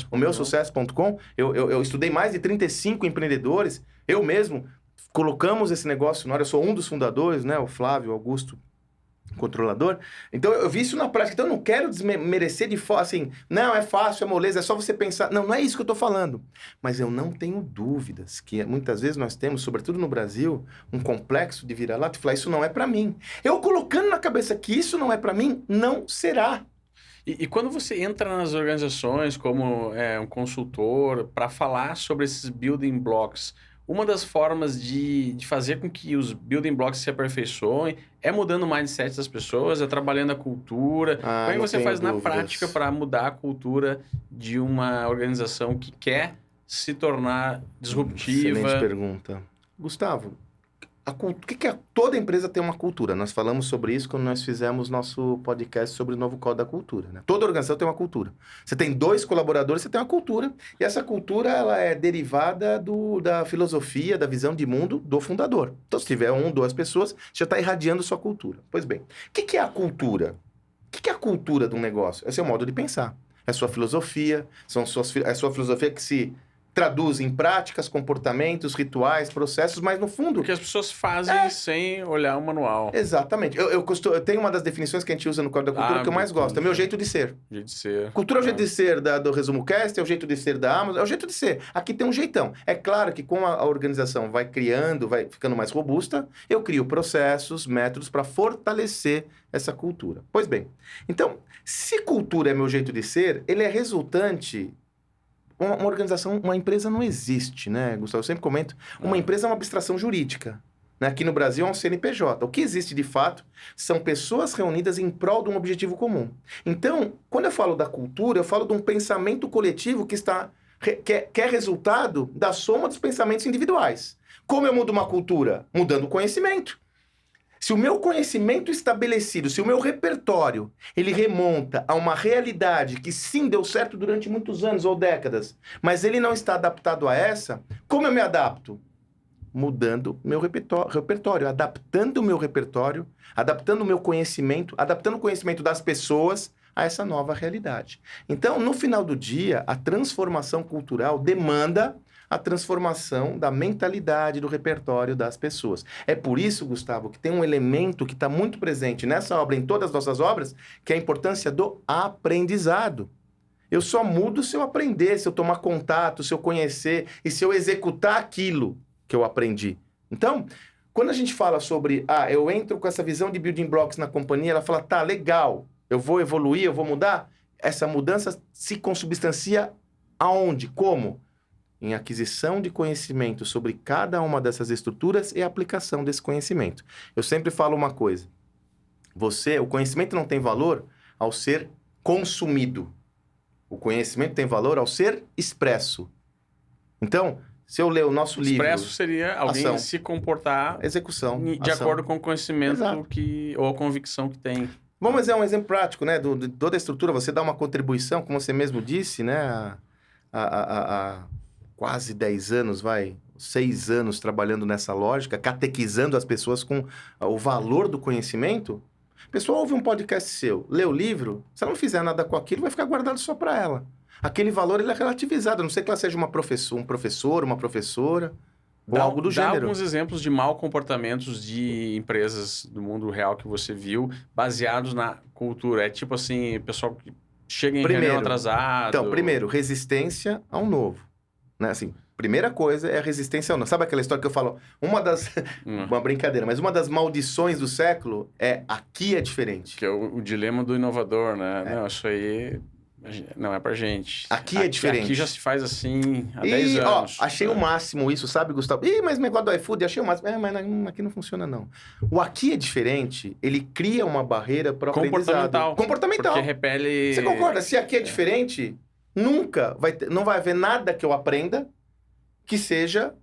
o meusucesso.com, eu estudei mais de 35 empreendedores. Eu mesmo colocamos esse negócio no ar. Eu sou um dos fundadores, né? O Flávio Augusto, controlador. Então, eu vi isso na prática. Então, eu não quero desmerecer de fora, assim, não, é fácil, é moleza, é só você pensar. Não, não é isso que eu tô falando. Mas eu não tenho dúvidas que muitas vezes nós temos, sobretudo no Brasil, um complexo de vira-lata e falar, isso não é para mim. Eu colocando na cabeça que isso não é para mim, não será. E quando você entra nas organizações como um consultor para falar sobre esses building blocks, uma das formas de fazer com que os building blocks se aperfeiçoem é mudando o mindset das pessoas, é trabalhando a cultura. Como é que você faz na prática para mudar a cultura de uma organização que quer se tornar disruptiva? Excelente pergunta. Gustavo, toda empresa tem uma cultura. Nós falamos sobre isso quando nós fizemos nosso podcast sobre o novo Código da Cultura, né? Toda organização tem uma cultura. Você tem 2 colaboradores, você tem uma cultura. E essa cultura ela é derivada da filosofia, da visão de mundo do fundador. Então, se tiver 1, 2 pessoas, já está irradiando sua cultura. Pois bem, o que é a cultura? O que é a cultura de um negócio? É seu modo de pensar. É sua filosofia. É sua filosofia que se traduz em práticas, comportamentos, rituais, processos, mas no fundo... Porque as pessoas fazem sem olhar o manual. Exatamente. Eu tenho uma das definições que a gente usa no Código da Cultura que eu mais gosto. É meu jeito de ser. Jeito de ser. Cultura é o jeito de ser do Resumo Cast, é o jeito de ser da Amazon, é o jeito de ser. Aqui tem um jeitão. É claro que com a organização vai ficando mais robusta, eu crio processos, métodos para fortalecer essa cultura. Pois bem, então, se cultura é meu jeito de ser, ele é resultante uma organização, uma empresa não existe, né, Gustavo? Eu sempre comento, uma empresa é uma abstração jurídica. Né? Aqui no Brasil é um CNPJ. O que existe de fato são pessoas reunidas em prol de um objetivo comum. Então, quando eu falo da cultura, eu falo de um pensamento coletivo que é resultado da soma dos pensamentos individuais. Como eu mudo uma cultura? Mudando o conhecimento. Se o meu conhecimento estabelecido, se o meu repertório, ele remonta a uma realidade que sim deu certo durante muitos anos ou décadas, mas ele não está adaptado a essa, como eu me adapto? Mudando meu repertório, adaptando o meu repertório, adaptando o meu conhecimento, adaptando o conhecimento das pessoas a essa nova realidade. Então, no final do dia, a transformação cultural demanda a transformação da mentalidade, do repertório das pessoas. É por isso, Gustavo, que tem um elemento que está muito presente nessa obra, em todas as nossas obras, que é a importância do aprendizado. Eu só mudo se eu aprender, se eu tomar contato, se eu conhecer e se eu executar aquilo que eu aprendi. Então, quando a gente fala sobre, eu entro com essa visão de building blocks na companhia, ela fala, tá, legal, eu vou evoluir, eu vou mudar. Essa mudança se consubstancia aonde? Como? Em aquisição de conhecimento sobre cada uma dessas estruturas e a aplicação desse conhecimento. Eu sempre falo uma coisa, o conhecimento não tem valor ao ser consumido. O conhecimento tem valor ao ser expresso. Então, se eu ler o nosso livro... Expresso seria alguém se comportar... Execução. De acordo com o conhecimento ou a convicção que tem. Vamos fazer um exemplo prático, né? De toda a estrutura, você dá uma contribuição, como você mesmo disse, né? Há quase 10 anos, 6 anos trabalhando nessa lógica, catequizando as pessoas com o valor do conhecimento. A pessoa ouve um podcast seu, lê o livro, se ela não fizer nada com aquilo, vai ficar guardado só para ela. Aquele valor ele é relativizado, a não ser que ela seja um professor, uma professora, ou algo do gênero. Dá alguns exemplos de mau comportamentos de empresas do mundo real que você viu, baseados na cultura. É tipo assim, o pessoal que chega em reunião atrasado. Então, primeiro, resistência ao novo. Né? Assim, primeira coisa é a resistência ao novo. Sabe aquela história que eu falo? Uma brincadeira, mas uma das maldições do século é aqui é diferente. Que é o dilema do inovador, né? Não, isso aí... Não é pra gente. Aqui é diferente. Aqui já se faz assim há 10 anos. Achei o máximo isso, sabe, Gustavo? Mas o negócio do iFood, achei o máximo. Mas aqui não funciona, não. O aqui é diferente, ele cria uma barreira para o aprendizado. Comportamental. Porque repele... Você concorda? Se aqui é diferente, nunca não vai haver nada que eu aprenda que seja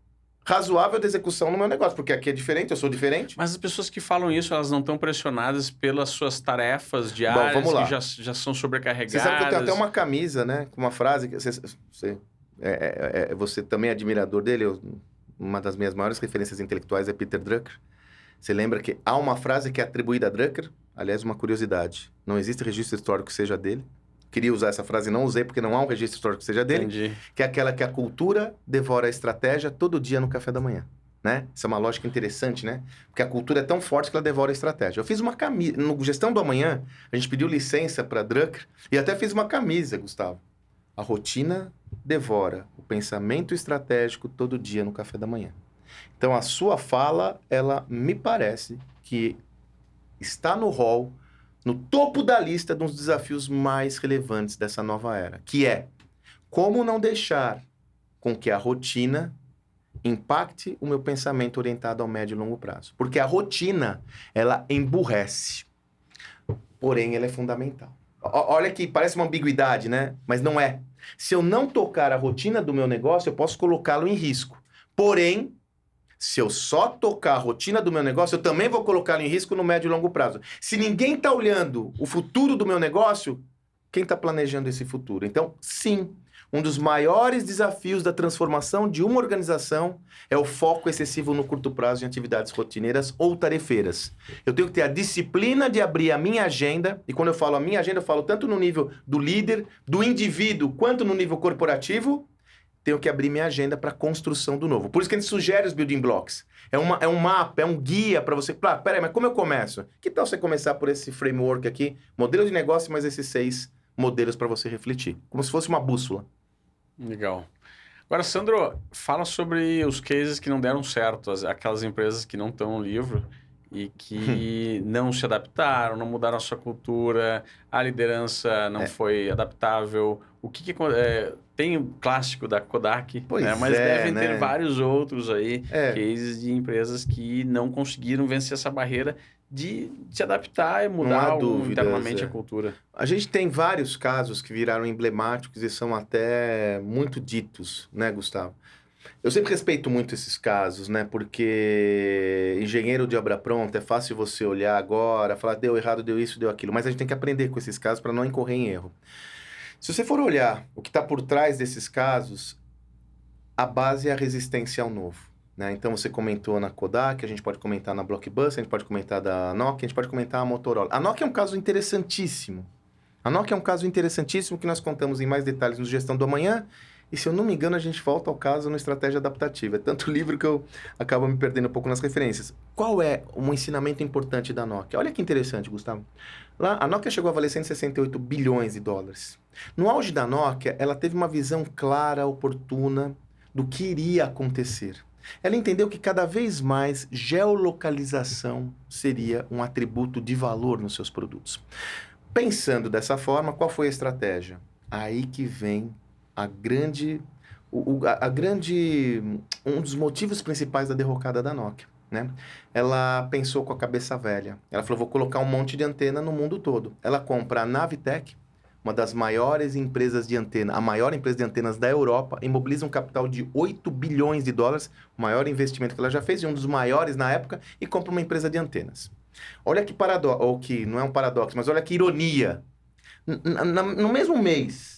razoável de execução no meu negócio, porque aqui é diferente, eu sou diferente. Mas as pessoas que falam isso, elas não estão pressionadas pelas suas tarefas diárias, vamos lá. Que já são sobrecarregadas. Você sabe que eu tenho até uma camisa, né, com uma frase, que você também é admirador dele, uma das minhas maiores referências intelectuais é Peter Drucker. Você lembra que há uma frase que é atribuída a Drucker, aliás, uma curiosidade, não existe registro histórico que seja dele. Queria usar essa frase, não usei porque não há um registro histórico que seja dele. Entendi. Que é aquela que a cultura devora a estratégia todo dia no café da manhã, né? Isso é uma lógica interessante, né? Porque a cultura é tão forte que ela devora a estratégia. Eu fiz uma camisa, no Gestão do Amanhã, a gente pediu licença para Drucker e até fiz uma camisa, Gustavo. A rotina devora o pensamento estratégico todo dia no café da manhã. Então, a sua fala, ela me parece que está no hall, no topo da lista dos desafios mais relevantes dessa nova era, que é como não deixar com que a rotina impacte o meu pensamento orientado ao médio e longo prazo. Porque a rotina, ela emburrece, porém ela é fundamental. Olha que parece uma ambiguidade, né? Mas não é. Se eu não tocar a rotina do meu negócio, eu posso colocá-lo em risco. Porém, se eu só tocar a rotina do meu negócio, eu também vou colocá-lo em risco no médio e longo prazo. Se ninguém está olhando o futuro do meu negócio, quem está planejando esse futuro? Então, sim, um dos maiores desafios da transformação de uma organização é o foco excessivo no curto prazo em atividades rotineiras ou tarefeiras. Eu tenho que ter a disciplina de abrir a minha agenda, e quando eu falo a minha agenda, eu falo tanto no nível do líder, do indivíduo, quanto no nível corporativo. Tenho que abrir minha agenda para a construção do novo. Por isso que a gente sugere os building blocks. É um mapa, é um guia para você... Peraí, mas como eu começo? Que tal você começar por esse framework aqui? Modelo de negócio, mas esses 6 modelos para você refletir. Como se fosse uma bússola. Legal. Agora, Sandro, fala sobre os cases que não deram certo. Aquelas empresas que não estão no livro, e que não se adaptaram, não mudaram a sua cultura, a liderança não foi adaptável. O tem o clássico da Kodak, Pois né? Mas é, devem ter né? vários outros aí, É. cases de empresas que não conseguiram vencer essa barreira de se adaptar e Não mudar há dúvidas, internamente a cultura. A gente tem vários casos que viraram emblemáticos e são até muito ditos, né, Gustavo? Eu sempre respeito muito esses casos, né? Porque engenheiro de obra pronta é fácil você olhar agora, falar deu errado, deu isso, deu aquilo. Mas a gente tem que aprender com esses casos para não incorrer em erro. Se você for olhar o que está por trás desses casos, a base é a resistência ao novo. Né? Então você comentou na Kodak, a gente pode comentar na Blockbuster, a gente pode comentar da Nokia, a gente pode comentar a Motorola. A Nokia é um caso interessantíssimo. A Nokia é um caso interessantíssimo que nós contamos em mais detalhes no Gestão do Amanhã. E se eu não me engano, a gente volta ao caso no Estratégia Adaptativa. É tanto livro que eu acabo me perdendo um pouco nas referências. Qual é um ensinamento importante da Nokia? Olha que interessante, Gustavo. Lá, a Nokia chegou a valer 168 bilhões de dólares. No auge da Nokia, ela teve uma visão clara, oportuna do que iria acontecer. Ela entendeu que cada vez mais geolocalização seria um atributo de valor nos seus produtos. Pensando dessa forma, qual foi a estratégia? Aí que vem um dos motivos principais da derrocada da Nokia, né? Ela pensou com a cabeça velha. Ela falou, vou colocar um monte de antena no mundo todo. Ela compra a Navitec, uma das maiores empresas de antena, a maior empresa de antenas da Europa, imobiliza um capital de 8 bilhões de dólares, o maior investimento que ela já fez, e um dos maiores na época, e compra uma empresa de antenas. Olha que paradoxo, ou que não é um paradoxo, mas olha que ironia. No mesmo mês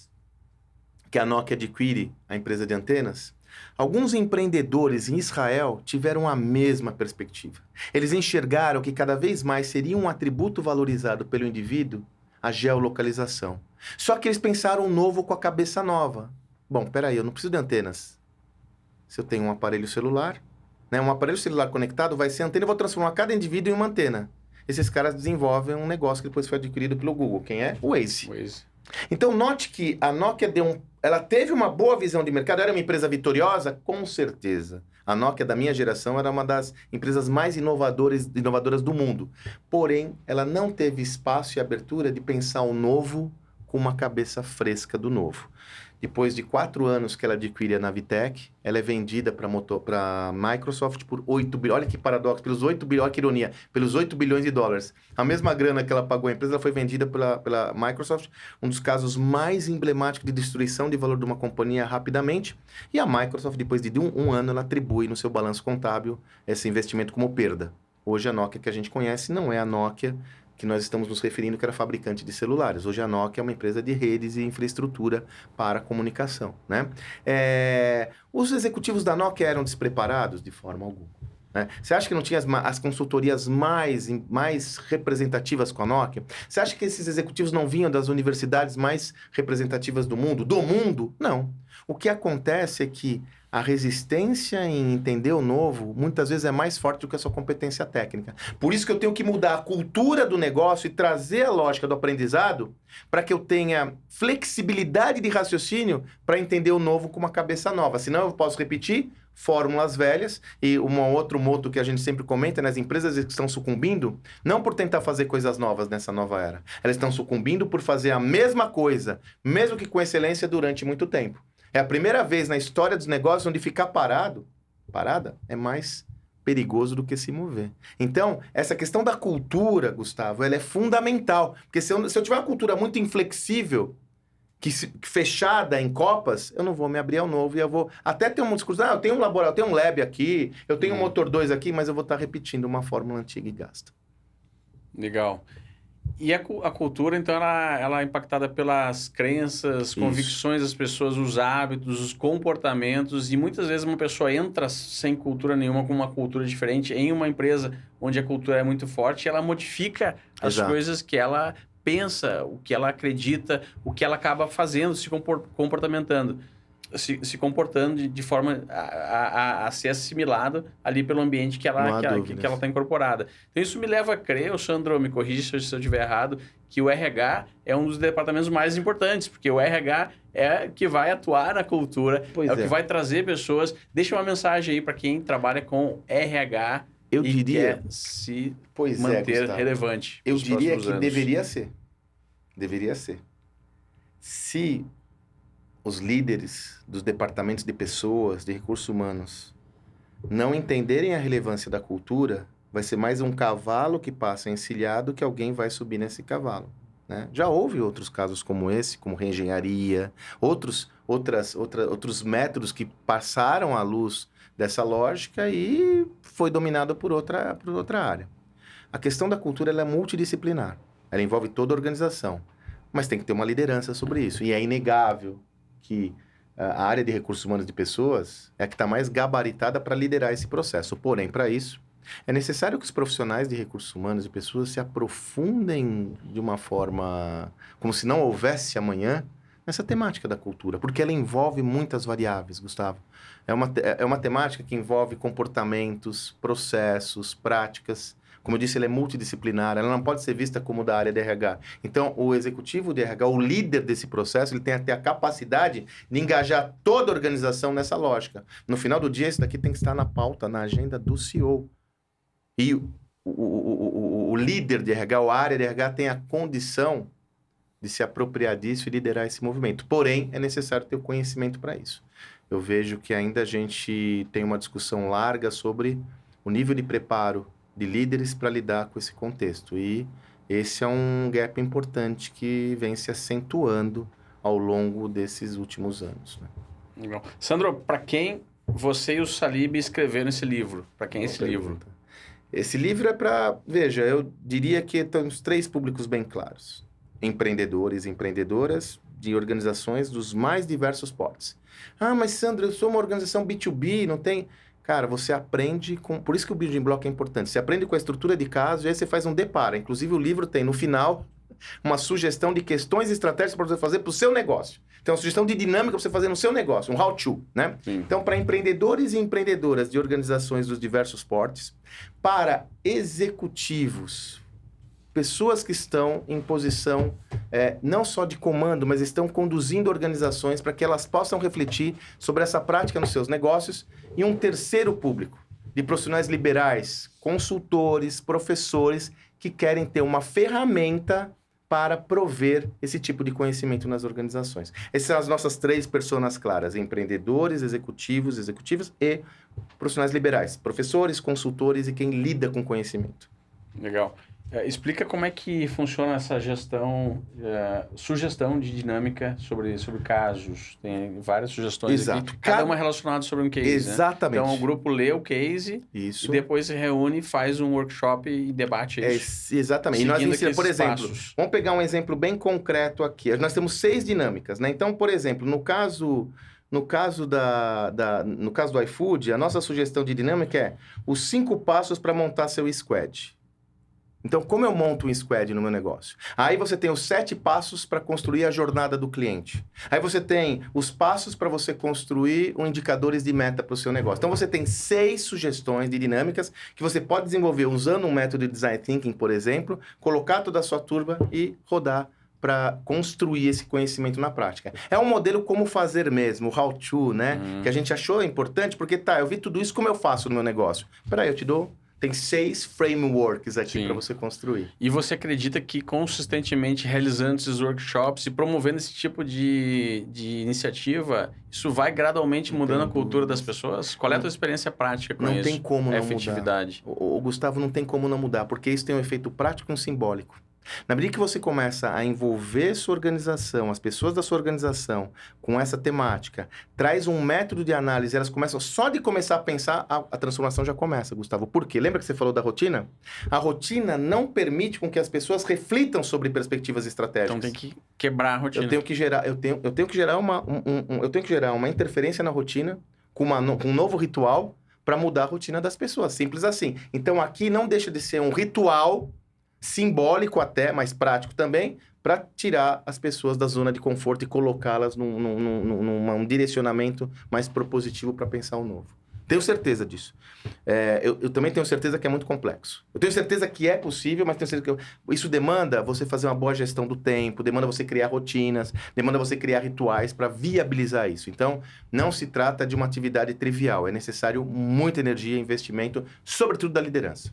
que a Nokia adquire a empresa de antenas, alguns empreendedores em Israel tiveram a mesma perspectiva. Eles enxergaram que cada vez mais seria um atributo valorizado pelo indivíduo a geolocalização. Só que eles pensaram novo com a cabeça nova. Bom, peraí, eu não preciso de antenas. Se eu tenho um aparelho celular, né, um aparelho celular conectado vai ser antena, eu vou transformar cada indivíduo em uma antena. Esses caras desenvolvem um negócio que depois foi adquirido pelo Google. Quem é? O Waze. Então, note que a Nokia ela teve uma boa visão de mercado, era uma empresa vitoriosa? Com certeza. A Nokia da minha geração era uma das empresas mais inovadoras do mundo. Porém, ela não teve espaço e abertura de pensar o novo com uma cabeça fresca do novo. Depois de 4 anos que ela adquire a Navitec, ela é vendida para a Microsoft por 8 bilhões. Olha que paradoxo, pelos 8 bilhões, olha que ironia, pelos 8 bilhões de dólares. A mesma grana que ela pagou à empresa, ela foi vendida pela Microsoft, um dos casos mais emblemáticos de destruição de valor de uma companhia rapidamente. E a Microsoft, depois de um ano, ela atribui no seu balanço contábil esse investimento como perda. Hoje a Nokia que a gente conhece não é a Nokia que nós estamos nos referindo que era fabricante de celulares. Hoje a Nokia é uma empresa de redes e infraestrutura para comunicação, né? Os executivos da Nokia eram despreparados de forma alguma. Né? Você acha que não tinha as consultorias mais representativas com a Nokia? Você acha que esses executivos não vinham das universidades mais representativas do mundo? Do mundo? Não. O que acontece é que a resistência em entender o novo, muitas vezes é mais forte do que a sua competência técnica. Por isso que eu tenho que mudar a cultura do negócio e trazer a lógica do aprendizado para que eu tenha flexibilidade de raciocínio para entender o novo com uma cabeça nova. Senão eu posso repetir fórmulas velhas e um outro moto que a gente sempre comenta, né? As empresas que estão sucumbindo, não por tentar fazer coisas novas nessa nova era. Elas estão sucumbindo por fazer a mesma coisa, mesmo que com excelência durante muito tempo. É a primeira vez na história dos negócios onde ficar parada, é mais perigoso do que se mover. Então, essa questão da cultura, Gustavo, ela é fundamental. Porque se eu tiver uma cultura muito inflexível, fechada em copas, eu não vou me abrir ao novo e eu vou até ter um discurso, eu tenho um laboratório, eu tenho um lab aqui, eu tenho um motor 2 aqui, mas eu vou estar repetindo uma fórmula antiga e gasta. Legal. E a cultura, então, ela é impactada pelas crenças, convicções das pessoas, os hábitos, os comportamentos, e muitas vezes uma pessoa entra sem cultura nenhuma, com uma cultura diferente, em uma empresa onde a cultura é muito forte, ela modifica as coisas que ela pensa, o que ela acredita, o que ela acaba fazendo, se comportando de forma a ser assimilado ali pelo ambiente que ela está incorporada. Então, isso me leva a crer, o Sandro me corrige se eu estiver errado, que o RH é um dos departamentos mais importantes, porque o RH é que vai atuar na cultura, o que vai trazer pessoas. Deixa uma mensagem aí para quem trabalha com RH Eu e diria... quer se Pois manter Gustavo. relevante. Eu nos diria próximos que anos. deveria ser. Deveria ser. Se os líderes dos departamentos de pessoas, de recursos humanos, não entenderem a relevância da cultura, vai ser mais um cavalo que passa encilhado que alguém vai subir nesse cavalo, né? Já houve outros casos como esse, como reengenharia, outros métodos que passaram à luz dessa lógica e foi dominado por outra área. A questão da cultura ela é multidisciplinar, ela envolve toda a organização, mas tem que ter uma liderança sobre isso. E é inegável que a área de recursos humanos de pessoas é a que está mais gabaritada para liderar esse processo. Porém, para isso, é necessário que os profissionais de recursos humanos e pessoas se aprofundem de uma forma como se não houvesse amanhã nessa temática da cultura, porque ela envolve muitas variáveis, Gustavo. É uma temática que envolve comportamentos, processos, práticas. Como eu disse, ela é multidisciplinar, ela não pode ser vista como da área de RH. Então, o executivo de RH, o líder desse processo, ele tem até a capacidade de engajar toda a organização nessa lógica. No final do dia, isso daqui tem que estar na pauta, na agenda do CEO. E o líder de RH, a área de RH, tem a condição de se apropriar disso e liderar esse movimento. Porém, é necessário ter o conhecimento para isso. Eu vejo que ainda a gente tem uma discussão larga sobre o nível de preparo de líderes para lidar com esse contexto. E esse é um gap importante que vem se acentuando ao longo desses últimos anos, né? Legal. Sandro, para quem você e o Salib escreveram esse livro? Para quem é esse livro? Esse livro é para... Veja, eu diria que temos 3 públicos bem claros. Empreendedores e empreendedoras de organizações dos mais diversos portes. Ah, mas Sandro, eu sou uma organização B2B, não tem... Cara, você aprende com... Por isso que o Building Block é importante. Você aprende com a estrutura de caso e aí você faz um deparo. Inclusive, o livro tem, no final, uma sugestão de questões e estratégias para você fazer para o seu negócio. Então, uma sugestão de dinâmica para você fazer no seu negócio, um how-to, né? Sim. Então, para empreendedores e empreendedoras de organizações dos diversos portes, para executivos, pessoas que estão em posição não só de comando, mas estão conduzindo organizações para que elas possam refletir sobre essa prática nos seus negócios. E um terceiro público, de profissionais liberais, consultores, professores, que querem ter uma ferramenta para prover esse tipo de conhecimento nas organizações. Essas são as nossas 3 personas claras: empreendedores, executivas e profissionais liberais, professores, consultores e quem lida com conhecimento. Legal. Explica como é que funciona essa sugestão de dinâmica sobre casos. Tem várias sugestões. Exato. Aqui, cada uma relacionada sobre um case. Exatamente. Né? Então, o grupo lê o case Isso. e depois se reúne, faz um workshop e debate isso. Exatamente. E nós ensinamos, por exemplo, passos. Vamos pegar um exemplo bem concreto aqui. Nós temos 6 dinâmicas, né? Então, por exemplo, no caso do iFood, a nossa sugestão de dinâmica é os 5 passos para montar seu squad. Então, como eu monto um squad no meu negócio? Aí você tem os 7 passos para construir a jornada do cliente. Aí você tem os passos para você construir indicadores de meta para o seu negócio. Então, você tem 6 sugestões de dinâmicas que você pode desenvolver usando um método de Design Thinking, por exemplo, colocar toda a sua turma e rodar para construir esse conhecimento na prática. É um modelo como fazer mesmo, o how-to, né? Que a gente achou importante, porque eu vi tudo isso, como eu faço no meu negócio? Peraí, eu te dou... Tem 6 frameworks aqui para você construir. E você acredita que consistentemente realizando esses workshops e promovendo esse tipo de iniciativa, isso vai gradualmente mudando a cultura das pessoas? Qual é a tua experiência prática com isso? Não tem como não efetividade. mudar. O Gustavo, não tem como não mudar, porque isso tem um efeito prático e um simbólico. Na medida que você começa a envolver sua organização, as pessoas da sua organização, com essa temática, traz um método de análise, elas começam, só de começar a pensar, a transformação já começa, Gustavo. Por quê? Lembra que você falou da rotina? A rotina não permite com que as pessoas reflitam sobre perspectivas estratégicas. Então tem que quebrar a rotina. Eu tenho que gerar uma interferência na rotina com um novo ritual para mudar a rotina das pessoas. Simples assim. Então aqui não deixa de ser um ritual simbólico até, mas prático também, para tirar as pessoas da zona de conforto e colocá-las num direcionamento mais propositivo para pensar o novo. Tenho certeza disso. Eu também tenho certeza que é muito complexo. Eu tenho certeza que é possível, mas tenho certeza que isso demanda você fazer uma boa gestão do tempo, demanda você criar rotinas, demanda você criar rituais para viabilizar isso. Então, não se trata de uma atividade trivial. É necessário muita energia e investimento, sobretudo da liderança.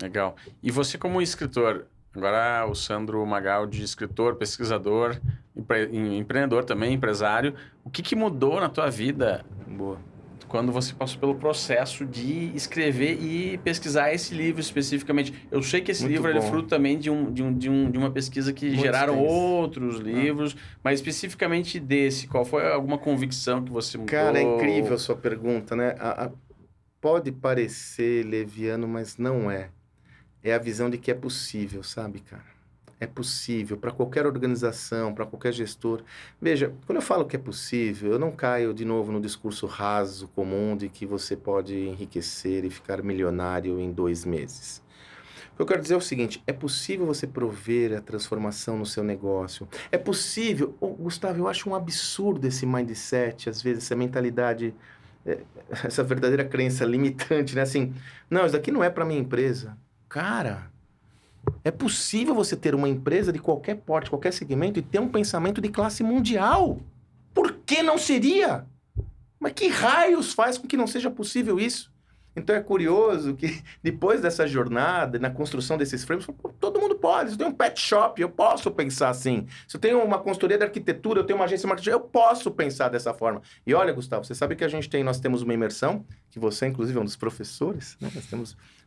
Legal. E você como escritor, agora o Sandro Magaldi, escritor, pesquisador, empreendedor também, empresário, o que mudou na tua vida Boa. quando você passou pelo processo de escrever e pesquisar esse livro especificamente? Eu sei que esse Muito livro ele é bom. fruto também de uma pesquisa que Muito geraram extenso. outros livros, mas especificamente desse, qual foi alguma convicção que você mudou? Cara, é incrível a sua pergunta, né? Pode parecer leviano, mas não é. É a visão de que é possível, sabe, cara? É possível para qualquer organização, para qualquer gestor. Veja, quando eu falo que é possível, eu não caio de novo no discurso raso, comum, de que você pode enriquecer e ficar milionário em 2 meses. O que eu quero dizer é o seguinte, é possível você prover a transformação no seu negócio. É possível... Gustavo, eu acho um absurdo esse mindset, às vezes, essa mentalidade, essa verdadeira crença limitante, né? Assim, não, isso daqui não é para minha empresa. Cara, é possível você ter uma empresa de qualquer porte, qualquer segmento e ter um pensamento de classe mundial. Por que não seria? Mas que raios faz com que não seja possível isso? Então é curioso que depois dessa jornada, na construção desses frames, todo mundo pode. Se eu tenho um pet shop, eu posso pensar assim. Se eu tenho uma consultoria de arquitetura, eu tenho uma agência de marketing, eu posso pensar dessa forma. E olha, Gustavo, você sabe que nós temos uma imersão, que você, inclusive, é um dos professores, né?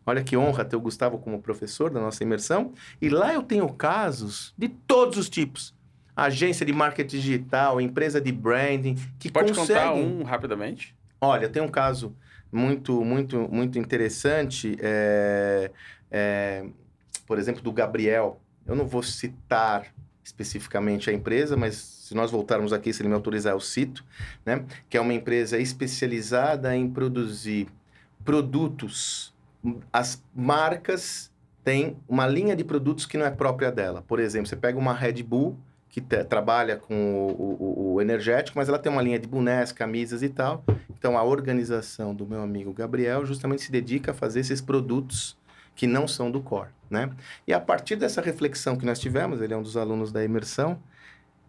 Olha que honra ter o Gustavo como professor da nossa imersão. E lá eu tenho casos de todos os tipos. Agência de marketing digital, empresa de branding, que Pode conseguem... contar um rapidamente? Olha, tem um caso muito interessante, por exemplo, do Gabriel. Eu não vou citar especificamente a empresa, mas se nós voltarmos aqui, se ele me autorizar, eu cito, né? Que é uma empresa especializada em produzir produtos. As marcas têm uma linha de produtos que não é própria dela. Por exemplo, você pega uma Red Bull, que trabalha com o energético, mas ela tem uma linha de bonés, camisas e tal. Então, a organização do meu amigo Gabriel justamente se dedica a fazer esses produtos que não são do core, né? E a partir dessa reflexão que nós tivemos, ele é um dos alunos da imersão,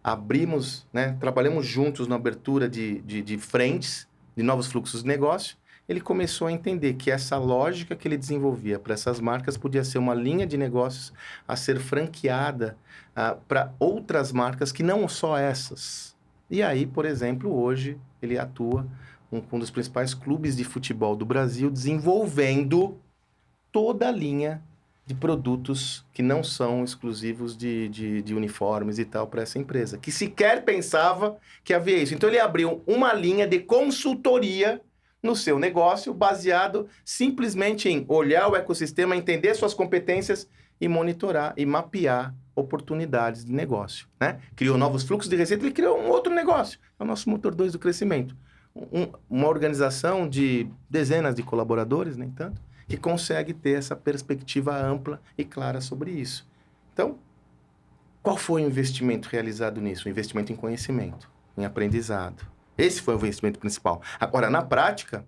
abrimos, né? Trabalhamos juntos na abertura de frentes, de novos fluxos de negócio. Ele começou a entender que essa lógica que ele desenvolvia para essas marcas podia ser uma linha de negócios a ser franqueada para outras marcas que não só essas. E aí, por exemplo, hoje ele atua com um dos principais clubes de futebol do Brasil, desenvolvendo toda a linha de produtos que não são exclusivos de uniformes e tal para essa empresa, que sequer pensava que havia isso. Então ele abriu uma linha de consultoria no seu negócio, baseado simplesmente em olhar o ecossistema, entender suas competências e monitorar e mapear oportunidades de negócio, né? Criou novos fluxos de receita, ele criou um outro negócio. É o nosso motor 2 do crescimento. Uma organização de dezenas de colaboradores, nem tanto, que consegue ter essa perspectiva ampla e clara sobre isso. Então, qual foi o investimento realizado nisso? O investimento em conhecimento, em aprendizado. Esse foi o investimento principal. Agora, na prática,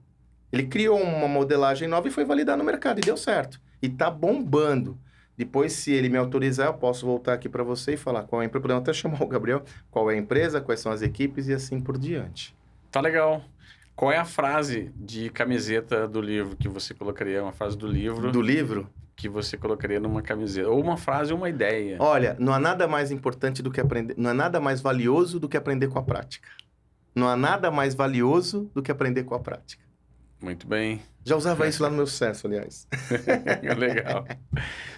ele criou uma modelagem nova e foi validar no mercado, e deu certo. E tá bombando. Depois, se ele me autorizar, eu posso voltar aqui para você e falar qual é a empresa. Podemos até chamar o Gabriel, qual é a empresa, quais são as equipes e assim por diante. Tá legal. Qual é a frase de camiseta do livro que você colocaria? Uma frase do livro? Do livro? Que você colocaria numa camiseta. Ou uma frase ou uma ideia. Olha, não há nada mais importante do que aprender... Não há nada mais valioso do que aprender com a prática. Não há nada mais valioso do que aprender com a prática. Muito bem. Já usava isso lá no meu sucesso, aliás. Legal.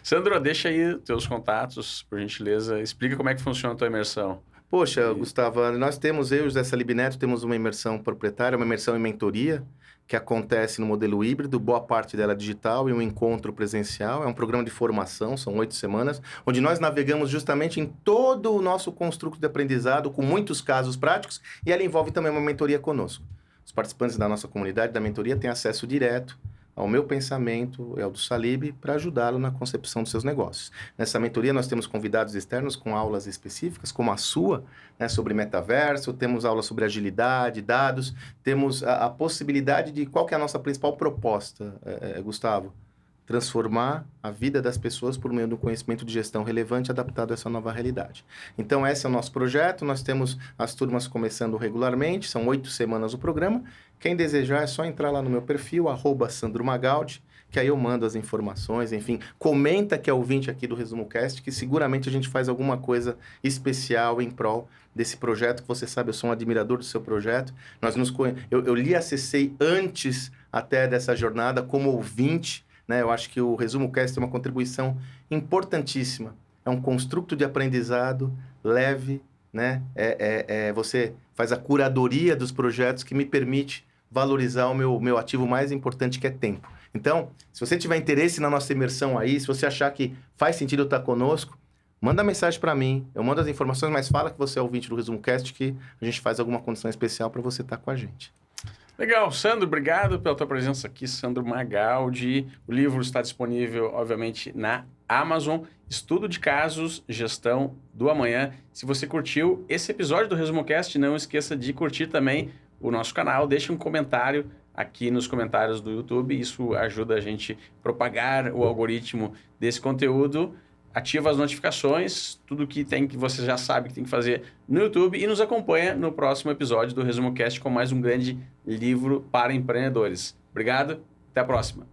Sandro, deixa aí teus contatos, por gentileza. Explica como é que funciona a tua imersão. Poxa, Gustavo, nós temos, eu e o José Salib Neto, temos uma imersão proprietária, uma imersão em mentoria, que acontece no modelo híbrido, boa parte dela é digital e um encontro presencial. É um programa de formação, são 8 semanas, onde nós navegamos justamente em todo o nosso construto de aprendizado, com muitos casos práticos, e ela envolve também uma mentoria conosco. Os participantes da nossa comunidade, da mentoria, têm acesso direto ao meu pensamento e ao do Salib para ajudá-lo na concepção dos seus negócios. Nessa mentoria nós temos convidados externos com aulas específicas, como a sua, né, sobre metaverso, temos aulas sobre agilidade, dados, temos a possibilidade de qual que é a nossa principal proposta, Gustavo? Transformar a vida das pessoas por meio do conhecimento de gestão relevante adaptado a essa nova realidade. Então, esse é o nosso projeto. Nós temos as turmas começando regularmente, são 8 semanas o programa. Quem desejar é só entrar lá no meu perfil, @SandroMagaldi, que aí eu mando as informações, enfim. Comenta que é ouvinte aqui do Resumo Cast, que seguramente a gente faz alguma coisa especial em prol desse projeto, que você sabe, eu sou um admirador do seu projeto. Eu lhe acessei antes até dessa jornada como ouvinte, né? Eu acho que o Resumo Cast é uma contribuição importantíssima. É um construto de aprendizado leve, né? Você faz a curadoria dos projetos que me permite valorizar o meu ativo mais importante, que é tempo. Então, se você tiver interesse na nossa imersão aí, se você achar que faz sentido estar conosco, manda mensagem para mim, eu mando as informações, mas fala que você é ouvinte do Resumo Cast, que a gente faz alguma condição especial para você estar com a gente. Legal, Sandro, obrigado pela tua presença aqui, Sandro Magaldi. O livro está disponível, obviamente, na Amazon. Estudo de casos, gestão do amanhã. Se você curtiu esse episódio do ResumoCast, não esqueça de curtir também o nosso canal. Deixe um comentário aqui nos comentários do YouTube. Isso ajuda a gente a propagar o algoritmo desse conteúdo. Ativa as notificações, tudo que você já sabe que tem que fazer no YouTube, e nos acompanha no próximo episódio do ResumoCast com mais um grande livro para empreendedores. Obrigado, até a próxima.